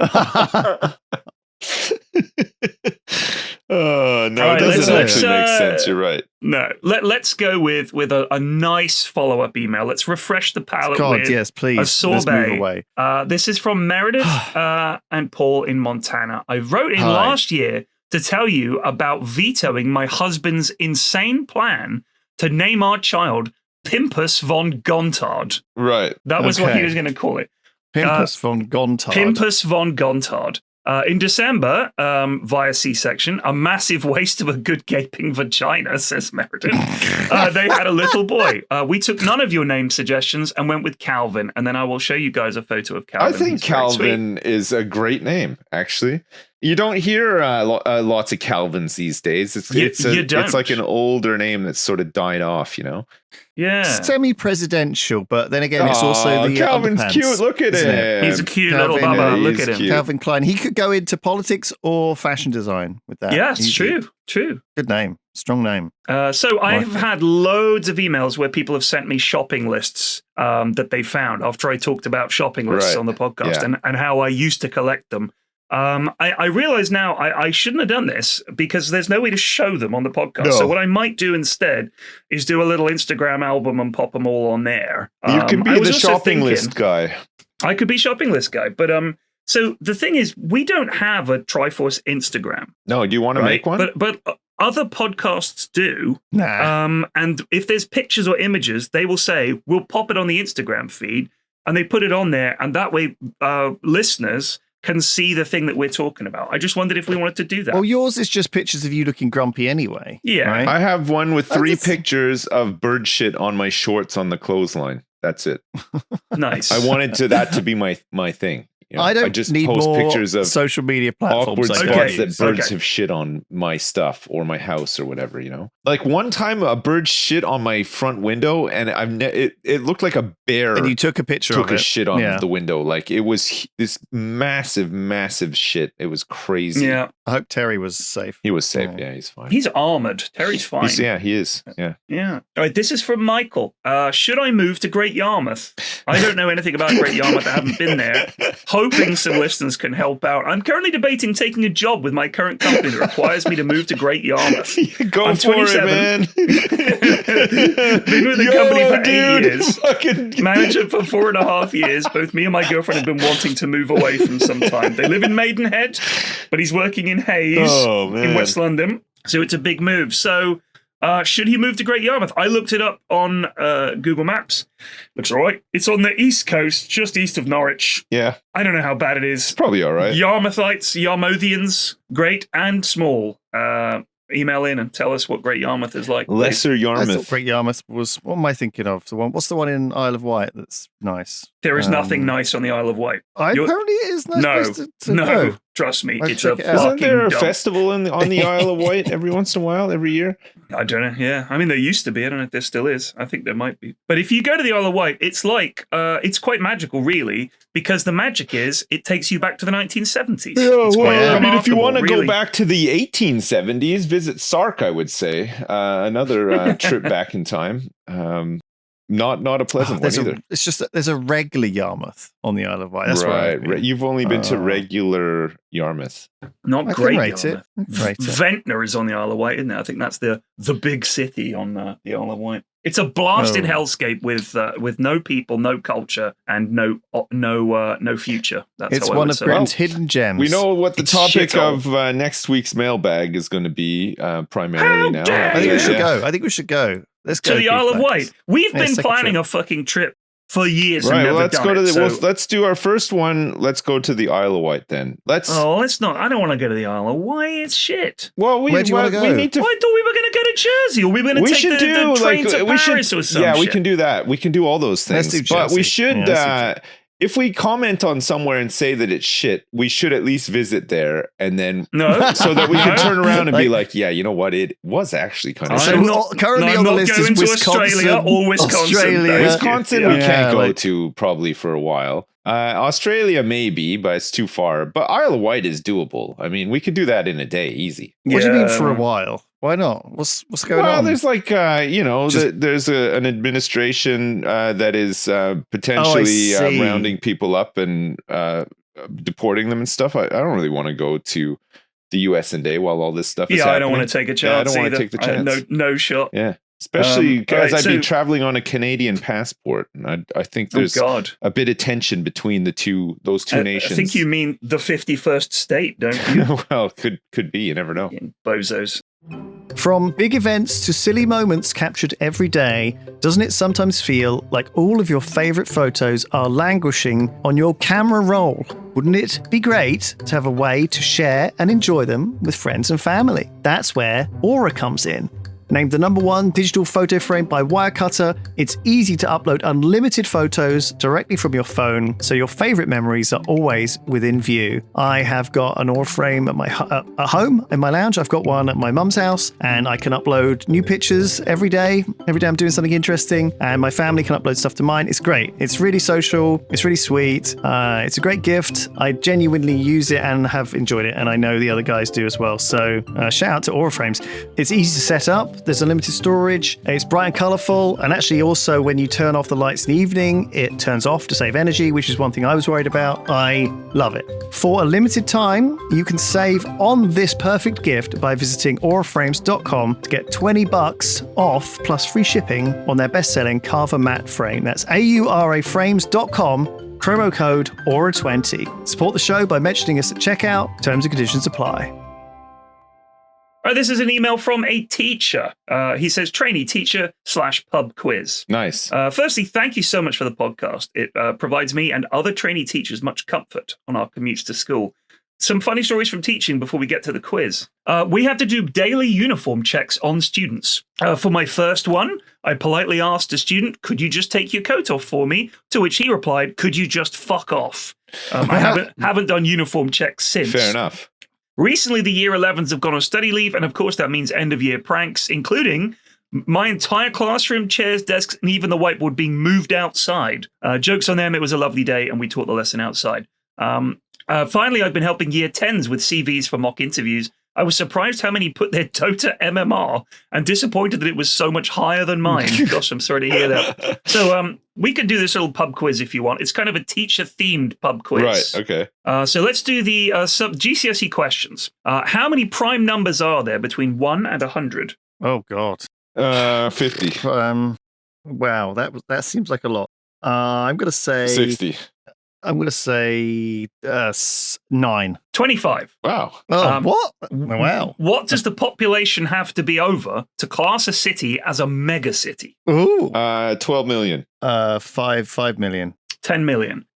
[SPEAKER 3] Oh, no, it doesn't actually make sense. You're right.
[SPEAKER 1] No. Let's go with a nice follow-up email. Let's refresh the palate with
[SPEAKER 2] yes, please.
[SPEAKER 1] a sorbet.
[SPEAKER 2] Let's move away.
[SPEAKER 1] This is from Meredith and Paul in Montana. I wrote in last year to tell you about vetoing my husband's insane plan to name our child Pimpus von Gontard.
[SPEAKER 3] Right.
[SPEAKER 1] That was what he was going to call it.
[SPEAKER 2] Pimpus von Gontard.
[SPEAKER 1] Pimpus von Gontard. In December, via C-section, a massive waste of a good gaping vagina, says Meredith. They had a little boy. We took none of your name suggestions and went with Calvin. And then I will show you guys a photo of Calvin.
[SPEAKER 3] I think Calvin is a great name, actually. You don't hear lots of Calvins these days. It's like an older name that's sort of died off, you know?
[SPEAKER 1] Yeah.
[SPEAKER 2] Semi-presidential, but then again, it's also the
[SPEAKER 3] Calvin's
[SPEAKER 2] underpants,
[SPEAKER 3] cute. Look at him.
[SPEAKER 1] He's a cute little baba. Look at him.
[SPEAKER 3] Cute.
[SPEAKER 2] Calvin Klein. He could go into politics or fashion design with that.
[SPEAKER 1] Yeah, it's true.
[SPEAKER 2] Good name. Strong name.
[SPEAKER 1] So I've had loads of emails where people have sent me shopping lists that they found after I talked about shopping lists on the podcast and how I used to collect them. I realize now I shouldn't have done this because there's no way to show them on the podcast. No. So what I might do instead is do a little Instagram album and pop them all on there.
[SPEAKER 3] You could be the shopping list guy.
[SPEAKER 1] I could be shopping list guy, but so the thing is, we don't have a Triforce Instagram.
[SPEAKER 3] No, do you want to make one?
[SPEAKER 1] But other podcasts do.
[SPEAKER 2] Nah.
[SPEAKER 1] And if there's pictures or images, they will say, we'll pop it on the Instagram feed, and they put it on there, and that way listeners can see the thing that we're talking about. I just wondered if we wanted to do that.
[SPEAKER 2] Well, yours is just pictures of you looking grumpy anyway.
[SPEAKER 1] Yeah.
[SPEAKER 2] Right?
[SPEAKER 3] I have one with 3 pictures of bird shit on my shorts on the clothesline. That's it.
[SPEAKER 1] Nice.
[SPEAKER 3] I wanted that to be my thing. You know,
[SPEAKER 2] I don't
[SPEAKER 3] just
[SPEAKER 2] need
[SPEAKER 3] post
[SPEAKER 2] more
[SPEAKER 3] pictures of
[SPEAKER 2] social media platforms.
[SPEAKER 3] Awkward spots that birds have shit on my stuff or my house or whatever, you know. Like one time, a bird shit on my front window, and it looked like a bear.
[SPEAKER 2] And you took a picture of it.
[SPEAKER 3] Took a shit on the window. Like it was this massive shit. It was crazy.
[SPEAKER 1] Yeah.
[SPEAKER 2] I hope Terry was safe.
[SPEAKER 3] He was safe. Yeah, he's fine.
[SPEAKER 1] He's armored. Terry's fine.
[SPEAKER 3] He is. Yeah.
[SPEAKER 1] Yeah. All right. This is from Michael. Should I move to Great Yarmouth? I don't know anything about Great Yarmouth. I haven't been there. Hoping some listeners can help out. I'm currently debating taking a job with my current company that requires me to move to Great Yarmouth.
[SPEAKER 3] I'm 27. Man.
[SPEAKER 1] Been with the company for 8 years. Manager for 4.5 years. Both me and my girlfriend have been wanting to move away from some time. They live in Maidenhead, but he's working in Hayes in West London. So it's a big move. So should he move to Great Yarmouth? I looked it up on Google Maps. Looks all right. It's on the east coast, just east of Norwich.
[SPEAKER 3] Yeah.
[SPEAKER 1] I don't know how bad it is.
[SPEAKER 3] Probably all right.
[SPEAKER 1] Yarmouthites, Yarmouthians, great and small. Email in and tell us what Great Yarmouth is like.
[SPEAKER 3] Lesser Yarmouth.
[SPEAKER 2] I thought Great Yarmouth was, what am I thinking of? What's the one in Isle of Wight that's nice?
[SPEAKER 1] There is nothing nice on the Isle of Wight.
[SPEAKER 2] Apparently it is nice.
[SPEAKER 1] No, trust me. It's a fucking
[SPEAKER 3] Isn't there a
[SPEAKER 1] dump.
[SPEAKER 3] festival on the Isle of Wight every once in a while, every year?
[SPEAKER 1] I don't know. Yeah. I mean, there used to be. I don't know if there still is. I think there might be. But if you go to the Isle of Wight, it's like, it's quite magical, really, because the magic is it takes you back to the 1970s.
[SPEAKER 3] Yeah, well, I mean, if you want to go back to the 1870s, visit Sark, I would say. Another trip back in time. Not a pleasant one either.
[SPEAKER 2] It's just that there's a regular Yarmouth on the Isle of Wight. That's
[SPEAKER 3] right. You've only been to regular Yarmouth.
[SPEAKER 1] Not Great
[SPEAKER 2] Yarmouth.
[SPEAKER 1] Ventnor is on the Isle of Wight, isn't it? I think that's the big city on the Isle of Wight. It's a blasted hellscape with no people, no culture, and no future.
[SPEAKER 2] It's one of Britain's hidden gems.
[SPEAKER 3] We know what the topic of next week's mailbag is going to be primarily now.
[SPEAKER 2] I think we should go. Let's go
[SPEAKER 1] to the Isle of Wight. We've been planning a fucking trip for years.
[SPEAKER 3] Right.
[SPEAKER 1] And
[SPEAKER 3] Let's go to let's do our first one. Let's go to the Isle of Wight then. Let's
[SPEAKER 1] not. I don't want to go to the Isle of Wight. It's shit.
[SPEAKER 3] Well,
[SPEAKER 2] where do you want to go?
[SPEAKER 3] We need to.
[SPEAKER 1] I thought we were going to go to Jersey, or we were going to take the train to Paris or something.
[SPEAKER 3] Yeah, we can do that. We can do all those things.
[SPEAKER 2] Let's do Jersey.
[SPEAKER 3] But we should. If we comment on somewhere and say that it's shit, we should at least visit there and then so that we can turn around and be like, yeah, you know what? It was actually kind of shit.
[SPEAKER 2] Currently on the list is Wisconsin.
[SPEAKER 3] Wisconsin we can't go to probably for a while. Australia maybe, but it's too far. But Isle of Wight is doable. I mean, we could do that in a day, easy.
[SPEAKER 2] What do you mean for a while? Why not? What's going on?
[SPEAKER 3] Well, there's like there's an administration that is potentially rounding people up and deporting them and stuff. I don't really want to go to the US and day while all this stuff is happening.
[SPEAKER 1] I don't want to take a chance.
[SPEAKER 3] I don't want to take the chance.
[SPEAKER 1] No shot.
[SPEAKER 3] Yeah. Especially because I'd be traveling on a Canadian passport, and I think there's a bit of tension between those two nations.
[SPEAKER 1] I think you mean the 51st state, don't you?
[SPEAKER 3] Well, could be. You never know.
[SPEAKER 1] Bozos.
[SPEAKER 2] From big events to silly moments captured every day, doesn't it sometimes feel like all of your favorite photos are languishing on your camera roll? Wouldn't it be great to have a way to share and enjoy them with friends and family? That's where Aura comes in. Named the #1 digital photo frame by Wirecutter, it's easy to upload unlimited photos directly from your phone, so your favorite memories are always within view. I have got an Aura frame at my at home in my lounge. I've got one at my mum's house, and I can upload new pictures every day. Every day I'm doing something interesting, and my family can upload stuff to mine. It's great. It's really social. It's really sweet. It's a great gift. I genuinely use it and have enjoyed it, and I know the other guys do as well. So shout out to Aura frames. It's easy to set up. There's unlimited storage. It's bright and colorful, and actually also when you turn off the lights in the evening, it turns off to save energy, which is one thing I was worried about. I love it. For a limited time, you can save on this perfect gift by visiting auraframes.com to get $20 off plus free shipping on their best-selling Carver matte frame. That's auraframes.com, promo code AURA20. Support the show by mentioning us at checkout. Terms and conditions apply.
[SPEAKER 1] All right, this is an email from a teacher. He says, trainee teacher / pub quiz.
[SPEAKER 3] Nice.
[SPEAKER 1] Firstly, thank you so much for the podcast. It provides me and other trainee teachers much comfort on our commutes to school. Some funny stories from teaching before we get to the quiz. We have to do daily uniform checks on students. For my first one, I politely asked a student, could you just take your coat off for me? To which he replied, could you just fuck off? I haven't done uniform checks since.
[SPEAKER 3] Fair enough.
[SPEAKER 1] Recently, the year 11s have gone on study leave, and of course that means end-of-year pranks, including my entire classroom, chairs, desks, and even the whiteboard being moved outside. Jokes on them, it was a lovely day, and we taught the lesson outside. Finally, I've been helping year 10s with CVs for mock interviews. I was surprised how many put their Dota MMR and disappointed that it was so much higher than mine. Gosh, I'm sorry to hear that. So we could do this little pub quiz if you want. It's kind of a teacher-themed pub quiz.
[SPEAKER 3] Right, okay.
[SPEAKER 1] So let's do the GCSE questions. How many prime numbers are there between 1 and 100?
[SPEAKER 2] Oh, God.
[SPEAKER 3] 50.
[SPEAKER 2] Wow, that seems like a lot. I'm going to say...
[SPEAKER 3] 60.
[SPEAKER 2] I'm going to say 9.
[SPEAKER 1] 25.
[SPEAKER 3] Wow.
[SPEAKER 2] Oh, what? Wow.
[SPEAKER 1] What does the population have to be over to class a city as a mega city?
[SPEAKER 2] Ooh.
[SPEAKER 3] 12 million.
[SPEAKER 2] 5 million.
[SPEAKER 1] 10 million.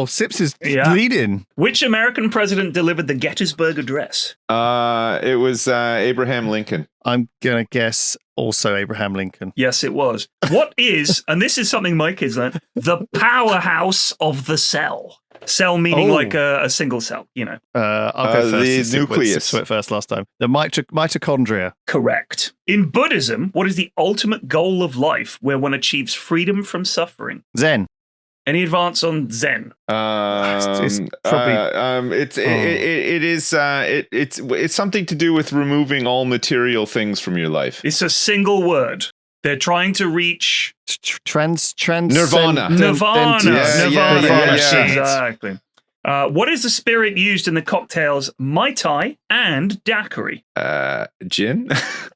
[SPEAKER 2] Sips is leading.
[SPEAKER 1] Which American president delivered the Gettysburg Address?
[SPEAKER 3] It was Abraham Lincoln.
[SPEAKER 2] I'm going to guess also Abraham Lincoln.
[SPEAKER 1] Yes, it was. What is, and this is something my kids learned, the powerhouse of the cell? Cell meaning like a single cell, you know.
[SPEAKER 2] I'll go first.
[SPEAKER 3] The nucleus.
[SPEAKER 2] Went first last time. The mitochondria.
[SPEAKER 1] Correct. In Buddhism, what is the ultimate goal of life where one achieves freedom from suffering?
[SPEAKER 2] Zen.
[SPEAKER 1] Any advance on Zen?
[SPEAKER 2] It's probably.
[SPEAKER 3] It's something to do with removing all material things from your life.
[SPEAKER 1] It's a single word. They're trying to reach
[SPEAKER 3] Nirvana.
[SPEAKER 1] Nirvana.
[SPEAKER 3] Yeah.
[SPEAKER 1] Exactly. What is the spirit used in the cocktails Mai Tai and Daiquiri?
[SPEAKER 3] Gin?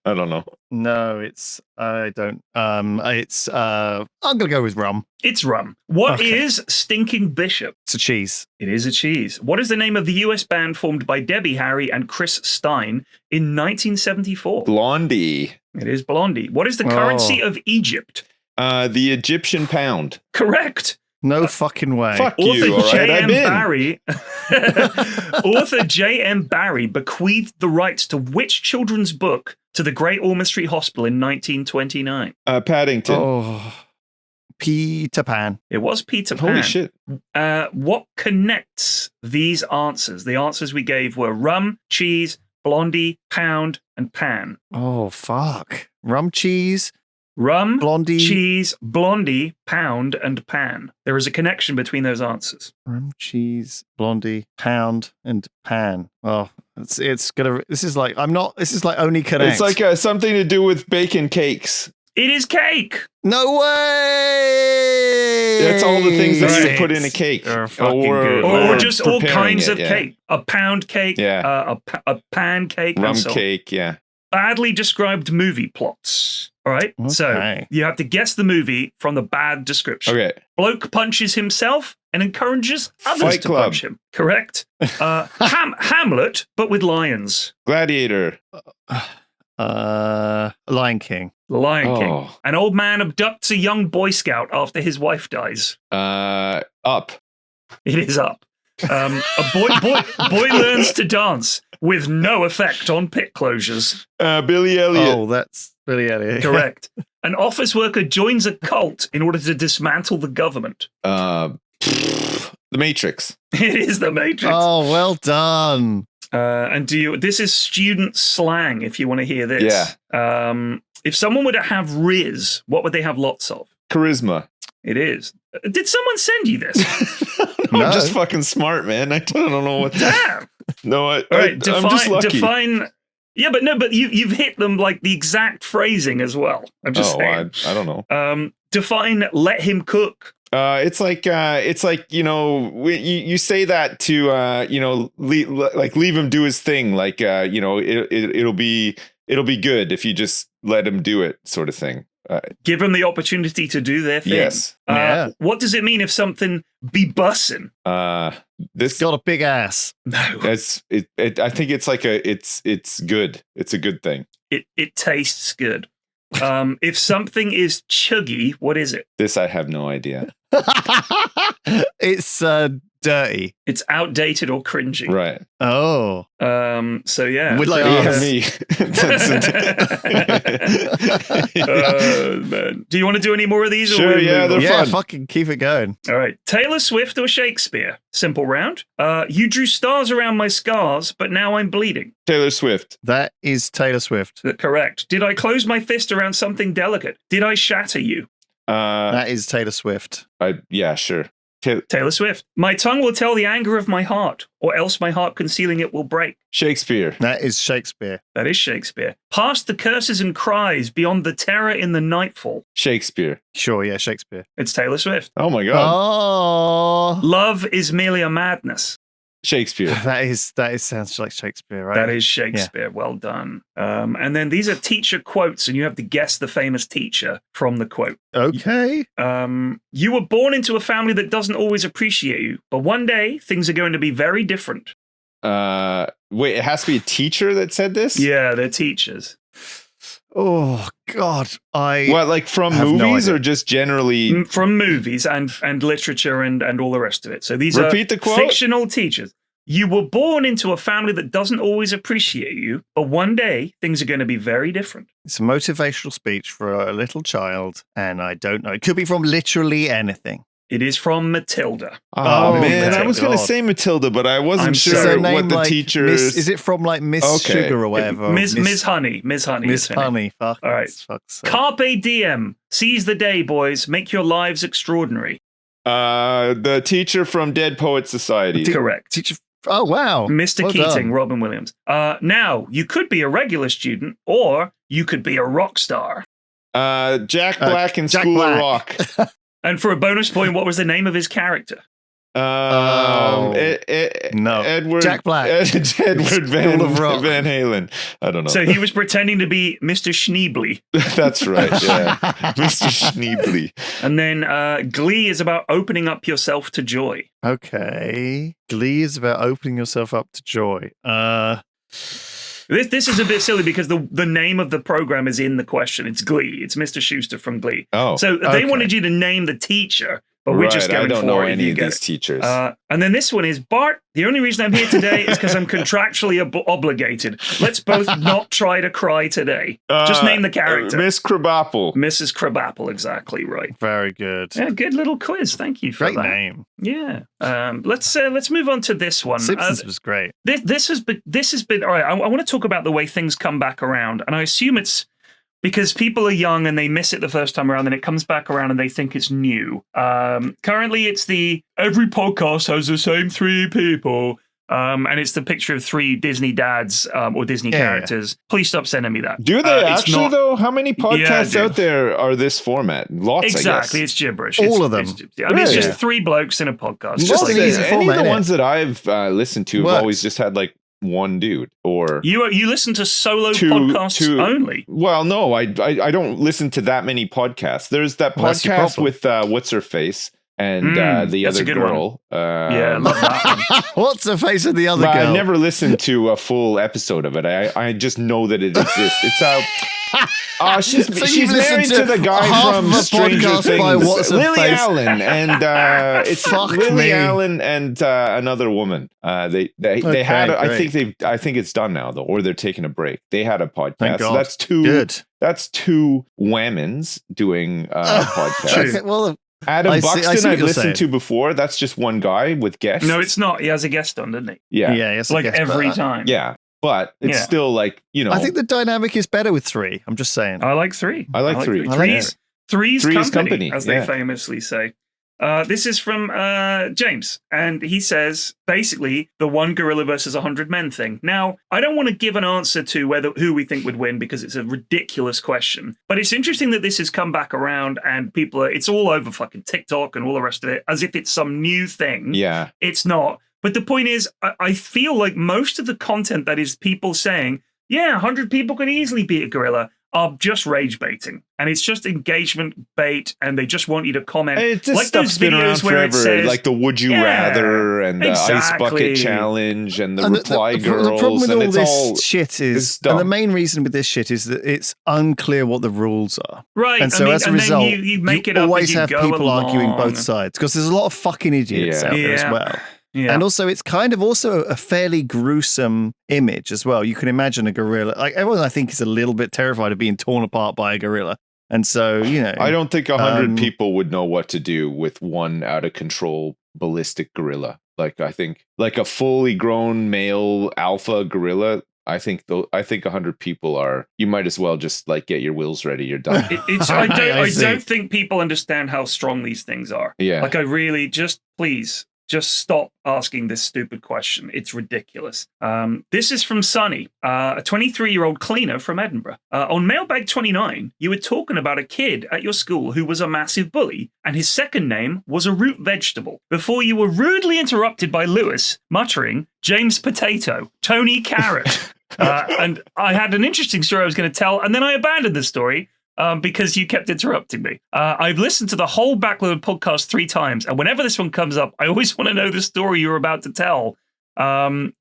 [SPEAKER 3] I don't know.
[SPEAKER 2] No, I don't. I'm gonna go with rum.
[SPEAKER 1] It's rum. What is Stinking Bishop?
[SPEAKER 2] It's a cheese.
[SPEAKER 1] It is a cheese. What is the name of the US band formed by Debbie Harry and Chris Stein in 1974?
[SPEAKER 3] Blondie.
[SPEAKER 1] It is Blondie. What is the currency of Egypt?
[SPEAKER 3] The Egyptian pound.
[SPEAKER 1] Correct.
[SPEAKER 2] No fucking way.
[SPEAKER 3] Fuck
[SPEAKER 1] Author
[SPEAKER 3] you, all right?
[SPEAKER 1] J.M. Barrie. Author J.M. Barrie bequeathed the rights to which children's book to the Great Ormond Street Hospital in 1929?
[SPEAKER 3] Paddington.
[SPEAKER 2] Oh, Peter Pan.
[SPEAKER 1] It was Peter Pan.
[SPEAKER 3] Holy shit.
[SPEAKER 1] What connects these answers? The answers we gave were rum, cheese, Blondie, pound, and pan.
[SPEAKER 2] Oh, fuck. Rum, cheese,
[SPEAKER 1] rum,
[SPEAKER 2] Blondie,
[SPEAKER 1] cheese, Blondie, pound, and pan. There is a connection between those answers.
[SPEAKER 2] Rum, cheese, Blondie, pound, and pan. Oh, it's gonna. This is like only connect.
[SPEAKER 3] It's like something to do with bacon cakes.
[SPEAKER 1] It is cake.
[SPEAKER 2] No way.
[SPEAKER 3] That's all the things that you put in a cake,
[SPEAKER 1] or just all kinds of cake. A pound cake, a pancake,
[SPEAKER 3] rum cake,
[SPEAKER 1] Badly described movie plots. All right, so you have to guess the movie from the bad description.
[SPEAKER 3] Okay.
[SPEAKER 1] Bloke punches himself and encourages others to punch him. Correct. Hamlet, but with lions.
[SPEAKER 3] Gladiator.
[SPEAKER 2] Lion King.
[SPEAKER 1] The Lion King. An old man abducts a young Boy Scout after his wife dies.
[SPEAKER 3] Up.
[SPEAKER 1] It is Up. A boy learns to dance with no effect on pit closures.
[SPEAKER 3] Billy Elliot.
[SPEAKER 2] Oh, that's Billy Elliot.
[SPEAKER 1] Correct. An office worker joins a cult in order to dismantle the government.
[SPEAKER 3] The Matrix.
[SPEAKER 1] It is the Matrix.
[SPEAKER 2] Oh, well done.
[SPEAKER 1] And this is student slang, if you want to hear this.
[SPEAKER 3] Yeah.
[SPEAKER 1] If someone were to have Riz, what would they have lots of?
[SPEAKER 3] Charisma.
[SPEAKER 1] It is. Did someone send you this?
[SPEAKER 3] No, I'm just fucking smart, man. I don't know what.
[SPEAKER 1] Damn.
[SPEAKER 3] No,
[SPEAKER 1] All right,
[SPEAKER 3] I'm just lucky.
[SPEAKER 1] Define. Yeah, but you've hit them like the exact phrasing as well. I'm just saying.
[SPEAKER 3] I don't know.
[SPEAKER 1] Define let him cook.
[SPEAKER 3] It's like you say that to leave him do his thing, like it'll be good if you just let him do it, sort of thing.
[SPEAKER 1] Give them the opportunity to do their thing.
[SPEAKER 3] Yes.
[SPEAKER 1] What does it mean if something be bussin'?
[SPEAKER 3] This
[SPEAKER 2] got a big ass.
[SPEAKER 1] No.
[SPEAKER 3] That's it. I think it's like it's good. It's a good thing.
[SPEAKER 1] It tastes good. If something is chuggy, what is it?
[SPEAKER 3] This I have no idea.
[SPEAKER 2] It's dirty.
[SPEAKER 1] It's outdated or cringy.
[SPEAKER 3] Right.
[SPEAKER 2] Oh.
[SPEAKER 1] So yeah.
[SPEAKER 2] Would like
[SPEAKER 3] me.
[SPEAKER 1] Man. Do you want to do any more of these?
[SPEAKER 3] Sure. Yeah, they're fun.
[SPEAKER 2] Fucking keep it going.
[SPEAKER 1] All right. Taylor Swift or Shakespeare? Simple round. You drew stars around my scars, but now I'm bleeding.
[SPEAKER 3] Taylor Swift.
[SPEAKER 2] That is Taylor Swift.
[SPEAKER 1] Correct. Did I close my fist around something delicate? Did I shatter you?
[SPEAKER 2] That is Taylor Swift.
[SPEAKER 3] Yeah, sure.
[SPEAKER 1] Taylor Swift. My tongue will tell the anger of my heart, or else my heart concealing it will break.
[SPEAKER 3] Shakespeare.
[SPEAKER 2] That is Shakespeare.
[SPEAKER 1] That is Shakespeare. Past the curses and cries, beyond the terror in the nightfall.
[SPEAKER 3] Shakespeare.
[SPEAKER 2] Sure, yeah, Shakespeare.
[SPEAKER 1] It's Taylor Swift.
[SPEAKER 3] Oh my God.
[SPEAKER 2] Oh.
[SPEAKER 1] Love is merely a madness.
[SPEAKER 3] Shakespeare.
[SPEAKER 2] That sounds like Shakespeare, right?
[SPEAKER 1] That is Shakespeare. Yeah. Well done. And then these are teacher quotes, and you have to guess the famous teacher from the quote.
[SPEAKER 2] Okay.
[SPEAKER 1] You were born into a family that doesn't always appreciate you, but one day things are going to be very different.
[SPEAKER 3] Wait, it has to be a teacher that said this?
[SPEAKER 1] Yeah, they're teachers.
[SPEAKER 2] Oh God,
[SPEAKER 3] like from movies or just generally
[SPEAKER 1] from movies and literature and all the rest of it. So these
[SPEAKER 3] Repeat the quote?
[SPEAKER 1] Fictional teachers. You were born into a family that doesn't always appreciate you, but one day things are going to be very different.
[SPEAKER 2] It's a motivational speech for a little child, and I don't know. It could be from literally anything.
[SPEAKER 1] It is from Matilda.
[SPEAKER 3] Oh man, Matilda. I was going to say Matilda, but I wasn't sure what the teacher is.
[SPEAKER 2] Is it from like Miss Sugar or whatever?
[SPEAKER 1] Miss Honey. Miss Honey.
[SPEAKER 2] Miss Honey. Fuck.
[SPEAKER 1] All right. Carpe diem. Seize the day, boys. Make your lives extraordinary.
[SPEAKER 3] The teacher from Dead Poets Society.
[SPEAKER 1] Correct.
[SPEAKER 2] Teacher. Oh wow,
[SPEAKER 1] Mr.
[SPEAKER 2] Well
[SPEAKER 1] Keating,
[SPEAKER 2] done.
[SPEAKER 1] Robin Williams. Now you could be a regular student, or you could be a rock star.
[SPEAKER 3] Jack Black in
[SPEAKER 2] Jack
[SPEAKER 3] School
[SPEAKER 2] Black.
[SPEAKER 3] of Rock.
[SPEAKER 1] And for a bonus point, what was the name of his character?
[SPEAKER 2] No.
[SPEAKER 3] Edward.
[SPEAKER 2] Jack Black.
[SPEAKER 3] Edward Van Halen. I don't know.
[SPEAKER 1] So he was pretending to be Mr. Schneebly.
[SPEAKER 3] That's right. Yeah, Mr. Schneebly.
[SPEAKER 1] And then Glee is about opening up yourself to joy.
[SPEAKER 2] Okay. Glee is about opening yourself up to joy.
[SPEAKER 1] This is a bit silly because the name of the program is in the question. It's Glee. It's Mr. Schuster from Glee.
[SPEAKER 3] Oh,
[SPEAKER 1] so they wanted you to name the teacher, but we're just going for it.
[SPEAKER 3] I don't know any of these teachers.
[SPEAKER 1] And then this one is Bart. The only reason I'm here today is because I'm contractually obligated. Let's both not try to cry today. Just name the character.
[SPEAKER 3] Miss Crabapple.
[SPEAKER 1] Mrs. Crabapple, exactly right.
[SPEAKER 2] Very good.
[SPEAKER 1] Yeah, good little quiz. Thank you for
[SPEAKER 2] Great
[SPEAKER 1] that.
[SPEAKER 2] name.
[SPEAKER 1] Yeah. Let's move on to this one.
[SPEAKER 2] Simpsons was great.
[SPEAKER 1] This has been all right. I want to talk about the way things come back around, and I assume it's because people are young and they miss it the first time around, then it comes back around and they think it's new. Currently, it's every podcast has the same 3 people, and it's the picture of 3 Disney dads or Disney characters. Please stop sending me that.
[SPEAKER 3] Do they actually, though? How many podcasts out there are this format? Lots,
[SPEAKER 1] exactly.
[SPEAKER 3] I guess.
[SPEAKER 1] It's gibberish.
[SPEAKER 2] All of them.
[SPEAKER 1] It's just 3 blokes in a podcast.
[SPEAKER 3] Just like any of the ones that I've listened to have always just had like one dude, or
[SPEAKER 1] you listen to solo podcasts only.
[SPEAKER 3] Well, no, I don't listen to that many podcasts. There's that podcast with what's her face and the other girl.
[SPEAKER 1] Yeah, I love that one.
[SPEAKER 2] What's the face of the other girl?
[SPEAKER 3] I never listened to a full episode of it. I just know that it exists. It's She's married to the guy from Stranger Things, Lily Allen, and it's Lily Allen and another woman. They had. I think it's done now though, or they're taking a break. They had a podcast. So that's two. Good. That's two women's doing podcasts. Well. Adam Buxton, I've listened to before. That's just one guy with guests.
[SPEAKER 1] No, it's not. He has a guest on, doesn't he?
[SPEAKER 3] Yeah.
[SPEAKER 2] Yeah, it's
[SPEAKER 1] like every time.
[SPEAKER 3] Yeah. But it's still like, I
[SPEAKER 2] think the dynamic is better with three. I'm just saying.
[SPEAKER 1] I like three.
[SPEAKER 3] I like three.
[SPEAKER 1] Three's company, as they famously say. This is from James, and he says, basically, the one gorilla versus 100 men thing. Now, I don't want to give an answer to who we think would win because it's a ridiculous question, but it's interesting that this has come back around and it's all over fucking TikTok and all the rest of it, as if it's some new thing.
[SPEAKER 3] Yeah.
[SPEAKER 1] It's not. But the point is, I feel like most of the content that is people saying, 100 people can easily beat a gorilla, are just rage baiting, and it's just engagement bait, and they just want you to comment.
[SPEAKER 3] It's like those videos where it says, like the "Would you rather" and the ice bucket challenge and the reply girls.
[SPEAKER 2] The problem with all this shit is, and the main reason with this shit is that it's unclear what the rules are.
[SPEAKER 1] Right,
[SPEAKER 2] and so as a result,
[SPEAKER 1] you make it
[SPEAKER 2] always have people arguing both sides because there's a lot of fucking idiots out there as well. Yeah. And also, it's kind of also a fairly gruesome image as well. You can imagine a gorilla. Like everyone, I think, is a little bit terrified of being torn apart by a gorilla. And so,
[SPEAKER 3] I don't think 100 people would know what to do with one out of control ballistic gorilla. Like I think, like a fully grown male alpha gorilla. I think 100 people are. You might as well just like get your wheels ready. You're done.
[SPEAKER 1] I don't think people understand how strong these things are.
[SPEAKER 3] Yeah.
[SPEAKER 1] Like I really please. Just stop asking this stupid question. It's ridiculous. This is from Sunny, a 23-year-old cleaner from Edinburgh. On Mailbag 29, you were talking about a kid at your school who was a massive bully, and his second name was a root vegetable, before you were rudely interrupted by Lewis, muttering, James Potato, Tony Carrot. And I had an interesting story I was going to tell, and then I abandoned the story. Because you kept interrupting me. I've listened to the whole Backload podcast 3 times, and whenever this one comes up, I always want to know the story you're about to tell.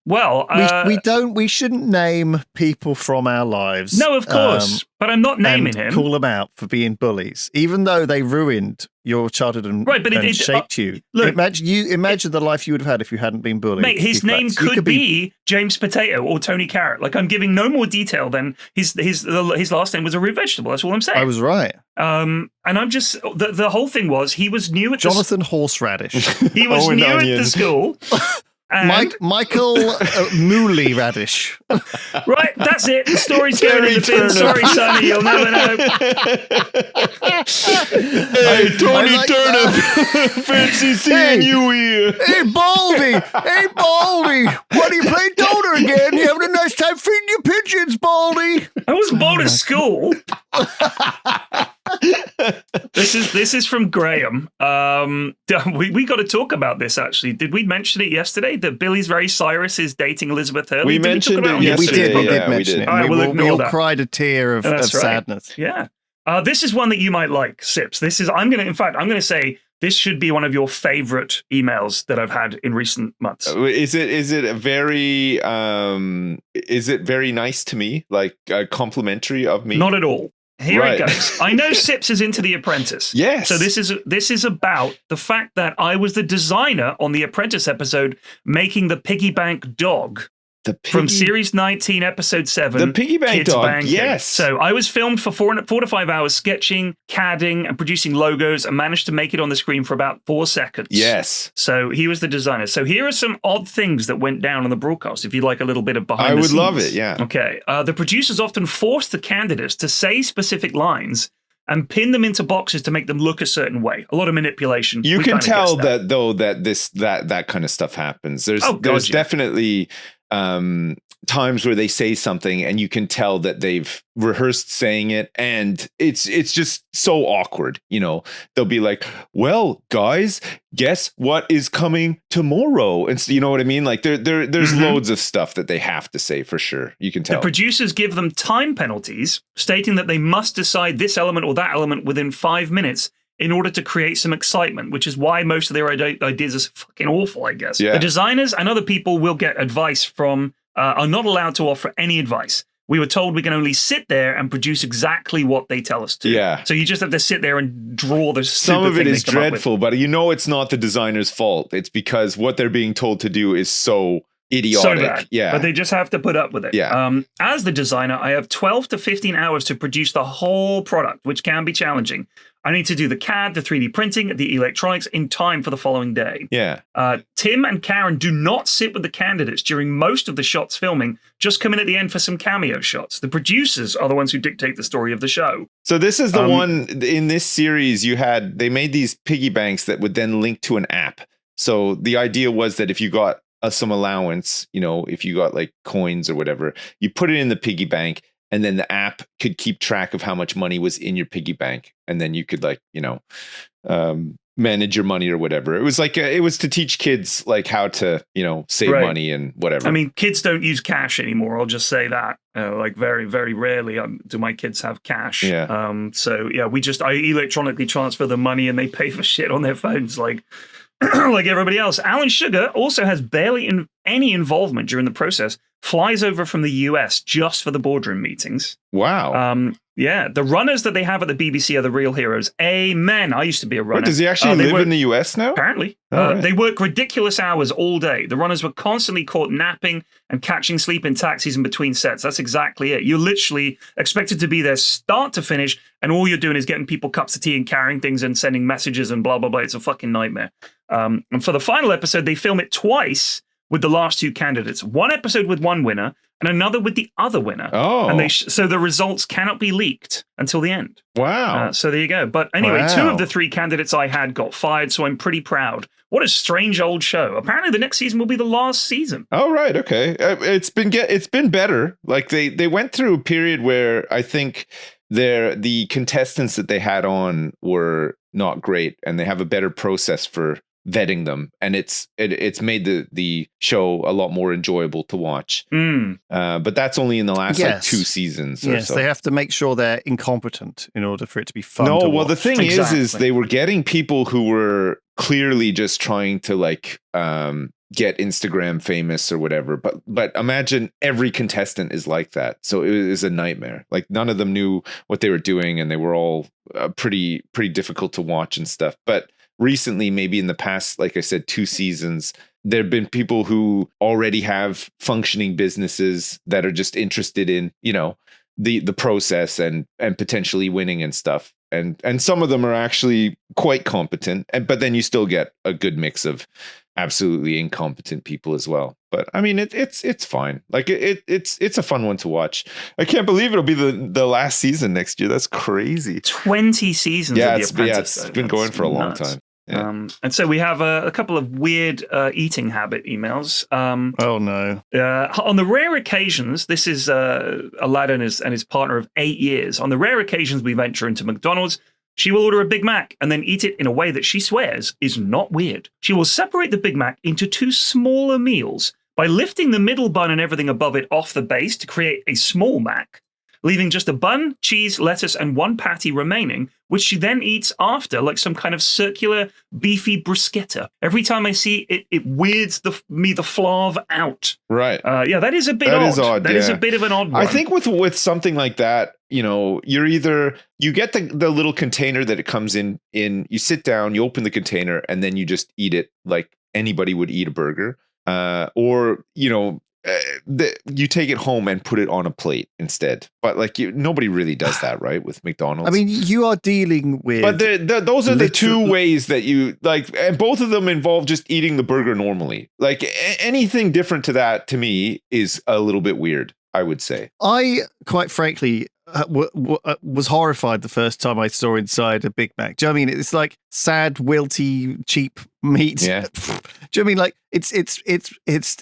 [SPEAKER 2] We shouldn't name people from our lives.
[SPEAKER 1] No, of course, but I'm not naming him.
[SPEAKER 2] Call them out for being bullies, even though they ruined your childhood and shaped you. Look, imagine the life you would have had if you hadn't been bullied.
[SPEAKER 1] Mate, his name could be James Potato or Tony Carrot. Like I'm giving no more detail than his last name was a root vegetable. That's all I'm saying.
[SPEAKER 2] I was right.
[SPEAKER 1] And I'm just the whole thing was he was new at
[SPEAKER 2] Jonathan Horseradish.
[SPEAKER 1] He was new at the school.
[SPEAKER 2] Michael Mooley Radish.
[SPEAKER 1] Right, that's it. The story's going in the bin. Sorry, Sonny, you'll never know.
[SPEAKER 3] Hey, Tony Turnip. Fancy seeing you here.
[SPEAKER 2] Hey, Baldy. Why do you play Donor again? You having a nice time feeding your pigeons, Baldy?
[SPEAKER 1] I wasn't bored at school. This is from Graham. We got to talk about this actually. Did we mention it yesterday that Billy's Ray Cyrus is dating Elizabeth Hurley?
[SPEAKER 3] We mentioned it yesterday.
[SPEAKER 2] We did mention it.
[SPEAKER 1] All right,
[SPEAKER 2] we all cried a tear of sadness.
[SPEAKER 1] Yeah. This is one that you might like, Sips. I'm going to say this should be one of your favorite emails that I've had in recent months.
[SPEAKER 3] Is it very nice to me? Like complimentary of me?
[SPEAKER 1] Not at all. Here it goes. I know Sips is into The Apprentice.
[SPEAKER 3] Yes.
[SPEAKER 1] So this is about the fact that I was the designer on the Apprentice episode making the piggy bank dog. From Series 19, Episode 7.
[SPEAKER 3] The piggy bank dog, banking. Yes.
[SPEAKER 1] So I was filmed for 4 to 5 hours, sketching, CADing, and producing logos, and managed to make it on the screen for about 4 seconds.
[SPEAKER 3] Yes.
[SPEAKER 1] So he was the designer. So here are some odd things that went down on the broadcast, if you'd like a little bit of behind the scenes.
[SPEAKER 3] I would love it, yeah.
[SPEAKER 1] Okay. The producers often forced the candidates to say specific lines and pin them into boxes to make them look a certain way. A lot of manipulation.
[SPEAKER 3] You can tell that though that kind of stuff happens. There's definitely times where they say something and you can tell that they've rehearsed saying it, and it's just so awkward. They'll be like, well, guys, guess what is coming tomorrow? And so, you know what I mean? Like there's loads of stuff that they have to say for sure. You can tell.
[SPEAKER 1] The producers give them time penalties, stating that they must decide this element or that element within 5 minutes in order to create some excitement, which is why most of their ideas are fucking awful, I guess.
[SPEAKER 3] Yeah.
[SPEAKER 1] The designers and other people will get advice from, are not allowed to offer any advice. we were told we can only sit there and produce exactly what they tell us to.
[SPEAKER 3] Yeah.
[SPEAKER 1] So you just have to sit there and draw the
[SPEAKER 3] Some of it is dreadful, but it's not the designer's fault. It's because what they're being told to do is so idiotic.
[SPEAKER 1] So bad.
[SPEAKER 3] Yeah.
[SPEAKER 1] But they just have to put up with it.
[SPEAKER 3] Yeah.
[SPEAKER 1] As the designer, I have 12 to 15 hours to produce the whole product, which can be challenging. I need to do the CAD, the 3D printing, the electronics in time for the following day.
[SPEAKER 3] Yeah.
[SPEAKER 1] Tim and Karen do not sit with the candidates during most of the shots filming, just come in at the end for some cameo shots. The producers are the ones who dictate the story of the show.
[SPEAKER 3] So this is the one in this series they made these piggy banks that would then link to an app. So the idea was that if you got some allowance, if you got like coins or whatever, you put it in the piggy bank, and then the app could keep track of how much money was in your piggy bank. And then you could manage your money or whatever. It was like, it was to teach kids like how to, save money and whatever.
[SPEAKER 1] I mean, kids don't use cash anymore. I'll just say that. Like very, very rarely do my kids have cash.
[SPEAKER 3] Yeah.
[SPEAKER 1] So yeah, I electronically transfer the money and they pay for shit on their phones. Like everybody else. Alan Sugar also has barely any involvement during the process, flies over from the US just for the boardroom meetings.
[SPEAKER 3] Wow.
[SPEAKER 1] Yeah, the runners that they have at the BBC are the real heroes. Amen. I used to be a runner.
[SPEAKER 3] Wait, does he actually live in the US now?
[SPEAKER 1] Apparently.
[SPEAKER 3] Right.
[SPEAKER 1] They work ridiculous hours all day. The runners were constantly caught napping and catching sleep in taxis in between sets. That's exactly it. You're literally expected to be there start to finish, and all you're doing is getting people cups of tea and carrying things and sending messages and blah, blah, blah. It's a fucking nightmare. And for the final episode, they film it twice with the last two candidates. One episode with one winner and another with the other winner.
[SPEAKER 3] Oh.
[SPEAKER 1] And so the results cannot be leaked until the end.
[SPEAKER 3] Wow.
[SPEAKER 1] So there you go. But anyway, two of the three candidates I had got fired, so I'm pretty proud. What a strange old show. Apparently the next season will be the last season.
[SPEAKER 3] Oh, right. Okay. It's been better. Like they went through a period where I think the contestants that they had on were not great, and they have a better process for vetting them, and it's made the show a lot more enjoyable to watch. But that's only in the last like 2 seasons.
[SPEAKER 2] Yes,
[SPEAKER 3] or so.
[SPEAKER 2] They have to make sure they're incompetent in order for it to be fun.
[SPEAKER 3] No,
[SPEAKER 2] to
[SPEAKER 3] well,
[SPEAKER 2] watch.
[SPEAKER 3] the thing is they were getting people who were clearly just trying to get Instagram famous or whatever. But imagine every contestant is like that. So it was a nightmare. Like none of them knew what they were doing, and they were all pretty difficult to watch and stuff. But recently, maybe in the past, like I said, 2 seasons, there have been people who already have functioning businesses that are just interested in, the process and potentially winning and stuff. And some of them are actually quite competent, but then you still get a good mix of absolutely incompetent people as well. But I mean, it's fine. Like it's a fun one to watch. I can't believe it'll be the last season next year. That's crazy.
[SPEAKER 1] 20 seasons.
[SPEAKER 3] Yeah,
[SPEAKER 1] of the Apprentice,
[SPEAKER 3] it's been going for a long time. Yeah.
[SPEAKER 1] And so we have a couple of weird eating habit emails.
[SPEAKER 2] Oh no!
[SPEAKER 1] On the rare occasions, this is Aladdin and his partner of 8 years. On the rare occasions we venture into McDonald's, she will order a Big Mac and then eat it in a way that she swears is not weird. She will separate the Big Mac into 2 smaller meals by lifting the middle bun and everything above it off the base to create a small Mac, leaving just a bun, cheese, lettuce, and 1 patty remaining, which she then eats after, like some kind of circular, beefy bruschetta. Every time I see it, it weirds the flav out.
[SPEAKER 3] Right.
[SPEAKER 1] Yeah, that is a bit odd. That is a bit of an odd one.
[SPEAKER 3] I think with something like that, you're either, you get the little container that it comes in, you sit down, you open the container, and then you just eat it like anybody would eat a burger. Or, you take it home and put it on a plate instead. But nobody really does that, right? With McDonald's.
[SPEAKER 2] I mean, you are dealing with.
[SPEAKER 3] But those are the 2 ways that you like, and both of them involve just eating the burger normally. Like anything different to that, to me, is a little bit weird, I would say.
[SPEAKER 2] I quite frankly was horrified the first time I saw inside a Big Mac. Do you know what I mean? It's like sad, wilty, cheap meat.
[SPEAKER 3] Yeah.
[SPEAKER 2] Do you know what I mean? Like it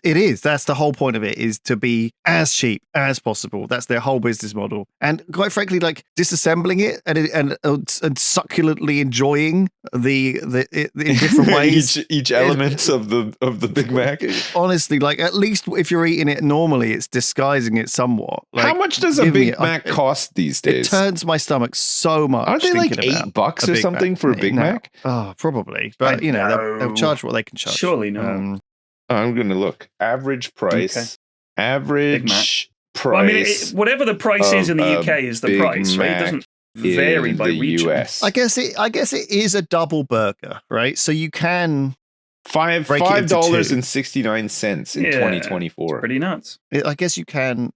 [SPEAKER 2] is. That's the whole point of it, is to be as cheap as possible. That's their whole business model. And quite frankly, like disassembling it and succulently enjoying the in different ways.
[SPEAKER 3] each element of the Big Mac.
[SPEAKER 2] Honestly, like at least if you're eating it normally, it's disguising it somewhat. Like,
[SPEAKER 3] how much does a Big Mac cost these days?
[SPEAKER 2] It turns my stomach so much.
[SPEAKER 3] Aren't they like $8 or something for a Big Mac?
[SPEAKER 2] Oh, probably. But they'll charge what they can charge.
[SPEAKER 1] Surely no.
[SPEAKER 3] I'm going to look. Average price. Okay. Average price.
[SPEAKER 1] Well, I mean, whatever the price is in the UK is the price, right? It doesn't vary by region.
[SPEAKER 3] US.
[SPEAKER 2] I guess it is a double burger, right? So you can
[SPEAKER 3] $5.69 in 2024.
[SPEAKER 1] Pretty nuts.
[SPEAKER 2] I guess you can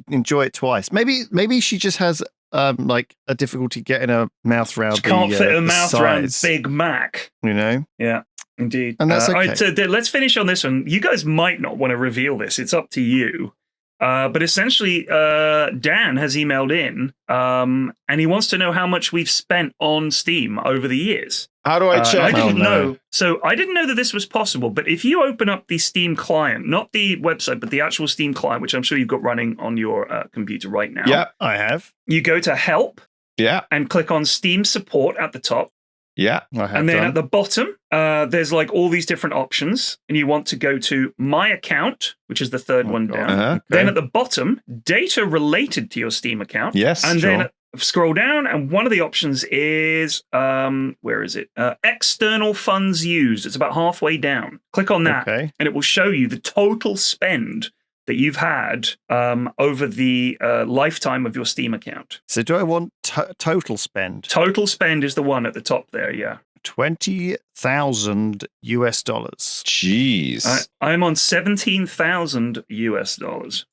[SPEAKER 2] enjoy it twice. Maybe she just has like a difficulty getting her mouth around.
[SPEAKER 1] She can't fit her mouth around Big Mac.
[SPEAKER 2] You know?
[SPEAKER 1] Yeah, indeed.
[SPEAKER 2] And that's okay.
[SPEAKER 1] All right, so let's finish on this one. You guys might not want to reveal this. It's up to you. But essentially, Dan has emailed in, and he wants to know how much we've spent on Steam over the years.
[SPEAKER 3] How do I check?
[SPEAKER 1] I didn't know. So I didn't know that this was possible. But if you open up the Steam client, not the website, but the actual Steam client, which I'm sure you've got running on your computer right now.
[SPEAKER 2] Yeah, I have.
[SPEAKER 1] You go to Help.
[SPEAKER 3] Yeah.
[SPEAKER 1] And click on Steam Support at the top.
[SPEAKER 3] Yeah.
[SPEAKER 1] And then at the bottom, there's like all these different options. And you want to go to My Account, which is the third one down.
[SPEAKER 3] Okay.
[SPEAKER 1] Then at the bottom, data related to your Steam account.
[SPEAKER 3] Yes.
[SPEAKER 1] And then scroll down, and one of the options is, where is it? External funds used. It's about halfway down. Click on that, and it will show you the total spend that you've had over the lifetime of your Steam account.
[SPEAKER 2] So do I want total spend?
[SPEAKER 1] Total spend is the one at the top there, yeah.
[SPEAKER 2] $20,000 US.
[SPEAKER 3] Jeez.
[SPEAKER 1] I'm on $17,000 US.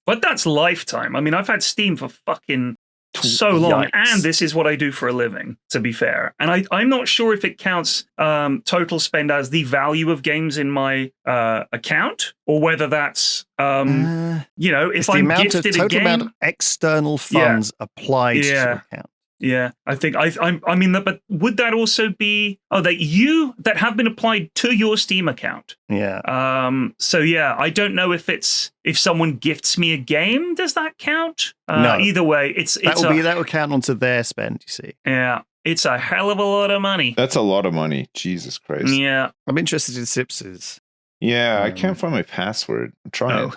[SPEAKER 1] But that's lifetime. I mean, I've had Steam for fucking so long, and this is what I do for a living, to be fair. And I'm not sure if it counts total spend as the value of games in my account, or whether that's if I'm gifted a
[SPEAKER 2] total
[SPEAKER 1] game,
[SPEAKER 2] amount of external funds applied to your account.
[SPEAKER 1] Yeah, I think I mean, but would that also be that have been applied to your Steam account?
[SPEAKER 2] Yeah.
[SPEAKER 1] So yeah, I don't know if someone gifts me a game, does that count?
[SPEAKER 2] No.
[SPEAKER 1] Either way, that
[SPEAKER 2] will count onto their spend. You see.
[SPEAKER 1] Yeah, it's a hell of a lot of money.
[SPEAKER 3] That's a lot of money. Jesus Christ.
[SPEAKER 1] Yeah.
[SPEAKER 2] I'm interested in Sips's.
[SPEAKER 3] Yeah, I can't find my password. I'm trying.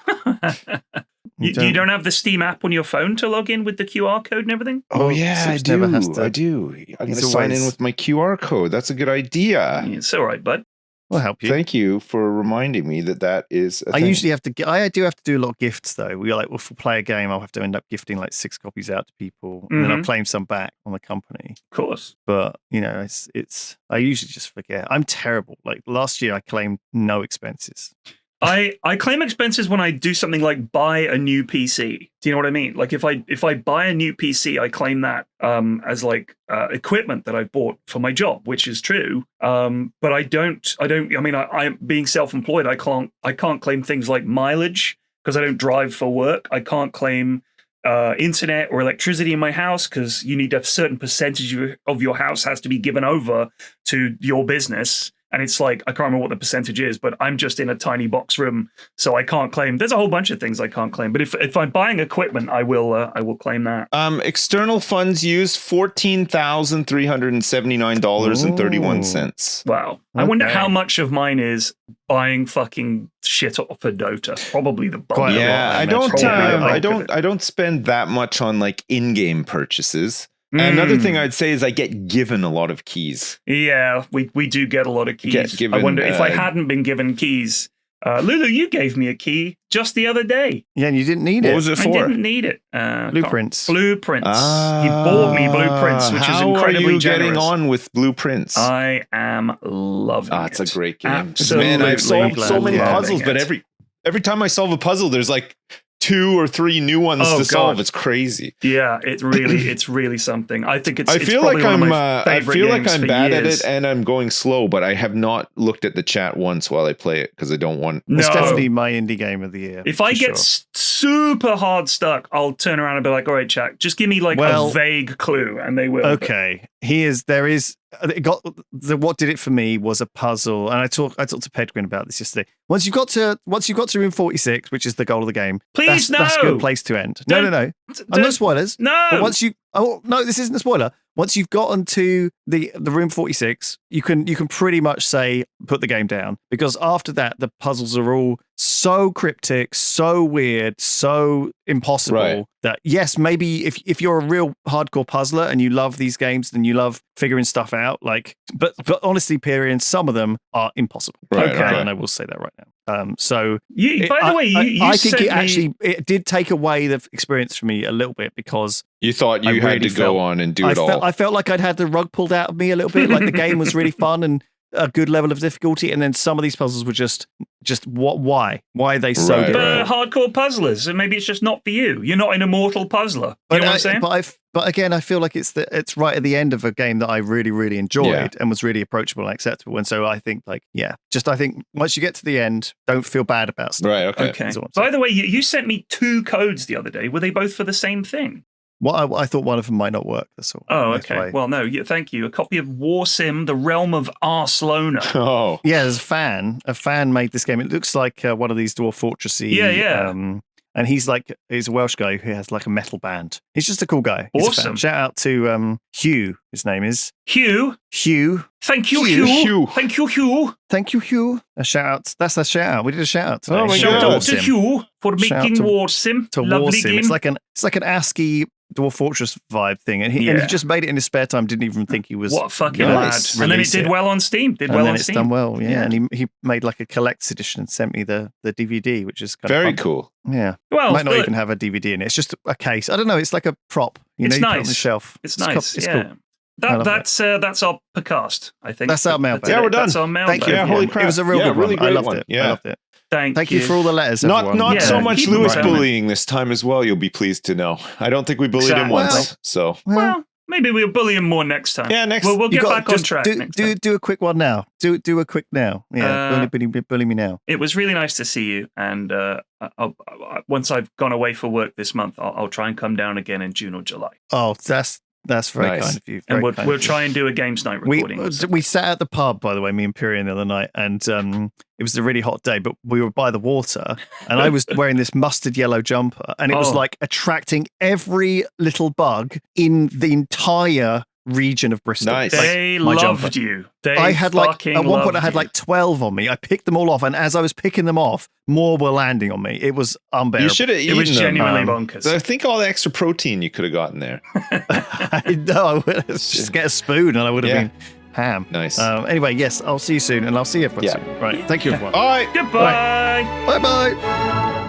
[SPEAKER 1] You don't have the Steam app on your phone to log in with the QR code and everything?
[SPEAKER 3] Oh, yeah, I do. I'm going to sign in with my QR code. That's a good idea.
[SPEAKER 1] It's all right, bud.
[SPEAKER 2] We'll help you.
[SPEAKER 3] Thank you for reminding me that is a thing.
[SPEAKER 2] Usually have to. I do have to do a lot of gifts though. If we play a game, I'll have to end up gifting like 6 copies out to people, and then I'll claim some back on the company.
[SPEAKER 1] Of course.
[SPEAKER 2] But it's. I usually just forget. I'm terrible. Like last year, I claimed no expenses.
[SPEAKER 1] I claim expenses when I do something like buy a new PC. Do you know what I mean? Like if I buy a new PC, I claim that as like equipment that I bought for my job, which is true. But I don't. I mean, I'm being self-employed. I can't claim things like mileage because I don't drive for work. I can't claim internet or electricity in my house because you need a certain percentage of your house has to be given over to your business. And it's like, I can't remember what the percentage is, but I'm just in a tiny box room, so I can't claim. There's a whole bunch of things I can't claim. But if I'm buying equipment, I will claim that.
[SPEAKER 3] External funds used $14,379.31.
[SPEAKER 1] Wow. Okay. I wonder how much of mine is buying fucking shit off of Dota. Probably the bulk.
[SPEAKER 3] Yeah, I don't spend that much on like in-game purchases. Another thing I'd say is I get given a lot of keys.
[SPEAKER 1] Yeah, we do get a lot of keys. I wonder if I hadn't been given keys. Lulu, you gave me a key just the other day.
[SPEAKER 2] Yeah, and you didn't need it.
[SPEAKER 3] What was it for?
[SPEAKER 1] I didn't need it.
[SPEAKER 2] Blueprints.
[SPEAKER 1] Blueprints. He bought me Blueprints, which is incredibly generous.
[SPEAKER 3] How are you getting on with Blueprints?
[SPEAKER 1] I am loving it.
[SPEAKER 3] It's a great game.
[SPEAKER 1] Absolutely.
[SPEAKER 3] Man, I've solved so many puzzles, but every time I solve a puzzle, there's like 2 or 3 new ones to solve. It's crazy.
[SPEAKER 1] Yeah, it's really something. I think
[SPEAKER 3] I feel like I'm bad at it and I'm going slow, but I have not looked at the chat once while I play it because I don't want.
[SPEAKER 2] It's definitely my indie game of the year.
[SPEAKER 1] If I get super hard stuck, I'll turn around and be like, "All right, chat, just give me like a vague clue," and they will.
[SPEAKER 2] Okay, what did it for me was a puzzle, and I talked to Pedguin about this yesterday. Once you got to room 46, which is the goal of the game, that's a good place to end. No. No spoilers.
[SPEAKER 1] No.
[SPEAKER 2] But once you this isn't a spoiler. Once you've gotten to the room 46, you can pretty much say put the game down, because after that the puzzles are all so cryptic, so weird, so impossible that yes, maybe if you're a real hardcore puzzler and you love these games, then you love figuring stuff out. Like, but honestly, Pyrian, some of them are impossible.
[SPEAKER 3] Right,
[SPEAKER 2] and I will say that right now. So,
[SPEAKER 1] by the way,
[SPEAKER 2] I think it did take away the experience for me a little bit because
[SPEAKER 3] you thought you had to go on and do it all.
[SPEAKER 2] I felt like I'd had the rug pulled out of me a little bit. Like the game was really fun and a good level of difficulty, and then some of these puzzles were just why are they so good?
[SPEAKER 1] Hardcore puzzlers, and maybe it's just not for you. You're not an immortal puzzler. You know what I'm saying?
[SPEAKER 2] But again, I feel like it's right at the end of a game that I really, really enjoyed and was really approachable and acceptable. And so I think I think once you get to the end, don't feel bad about stuff.
[SPEAKER 3] Right. Okay.
[SPEAKER 1] By the way, you sent me 2 codes the other day. Were they both for the same thing?
[SPEAKER 2] Well, I thought one of them might not work. That's all.
[SPEAKER 1] Oh, okay. Well, no, thank you. A copy of War Sim, The Realm of Arslona.
[SPEAKER 3] Oh.
[SPEAKER 2] Yeah, there's a fan made this game. It looks like one of these Dwarf Fortressy.
[SPEAKER 1] Yeah.
[SPEAKER 2] And he's a Welsh guy who has like a metal band. He's just a cool guy. He's
[SPEAKER 1] awesome.
[SPEAKER 2] Shout out to Hugh. His name is
[SPEAKER 1] Hugh. Thank you, Hugh. Thank you, Hugh.
[SPEAKER 2] Thank you, Hugh. A shout out. That's a shout out. We did a shout out today.
[SPEAKER 3] Oh my
[SPEAKER 1] shout out to Hugh for making War Sim. Lovely game.
[SPEAKER 2] It's like an ASCII Dwarf Fortress vibe thing, and he just made it in his spare time. Didn't even think he was
[SPEAKER 1] what a fucking lad. And then it did well on Steam.
[SPEAKER 2] It's done well, yeah. And he made like a collector's edition and sent me the DVD, which is kind of
[SPEAKER 3] very cool.
[SPEAKER 2] Yeah,
[SPEAKER 1] well,
[SPEAKER 2] might not even have a DVD in it. It's just a case. I don't know. It's like a prop.
[SPEAKER 1] It's
[SPEAKER 2] you
[SPEAKER 1] nice.
[SPEAKER 2] Put it on the shelf.
[SPEAKER 1] It's nice.
[SPEAKER 2] It's
[SPEAKER 1] cool.
[SPEAKER 2] Cool.
[SPEAKER 1] That's our podcast. I think
[SPEAKER 2] that's our mailbag.
[SPEAKER 3] Yeah, we're done.
[SPEAKER 1] That's our mailbag.
[SPEAKER 2] Thank you.
[SPEAKER 3] Yeah, holy crap!
[SPEAKER 2] It was a real good
[SPEAKER 3] really
[SPEAKER 2] one.
[SPEAKER 3] Great
[SPEAKER 2] I loved it.
[SPEAKER 3] Yeah.
[SPEAKER 2] I loved it.
[SPEAKER 1] Thank
[SPEAKER 2] you for all the letters.
[SPEAKER 3] Not so much Lewis bullying this time as well. You'll be pleased to know. I don't think we bullied him once.
[SPEAKER 1] Well, maybe we'll bully him more next time.
[SPEAKER 3] Yeah, next.
[SPEAKER 1] We'll get back on track.
[SPEAKER 2] Do a quick one now. Do a quick now. Yeah, bully me now.
[SPEAKER 1] It was really nice to see you, and once I've gone away for work this month, I'll try and come down again in June or July.
[SPEAKER 2] Oh, that's very kind of you.
[SPEAKER 1] And we'll try and do a games night recording.
[SPEAKER 2] We sat at the pub, by the way, me and Pyrian the other night, and it was a really hot day, but we were by the water, and I was wearing this mustard yellow jumper, and it was like attracting every little bug in the entire region of Bristol.
[SPEAKER 3] Nice.
[SPEAKER 1] They loved you.
[SPEAKER 2] I had at one point I had 12 on me. I picked them all off, and as I was picking them off, more were landing on me. It was unbearable.
[SPEAKER 3] You should have eaten them.
[SPEAKER 1] It was genuinely bonkers.
[SPEAKER 3] I think all the extra protein you could have gotten there.
[SPEAKER 2] I know. I would just get a spoon, and I would have been ham.
[SPEAKER 3] Nice.
[SPEAKER 2] Anyway, yes, I'll see you soon, and I'll see everyone soon. Right. Thank you, everyone.
[SPEAKER 3] All right.
[SPEAKER 1] Goodbye.
[SPEAKER 2] Bye-bye.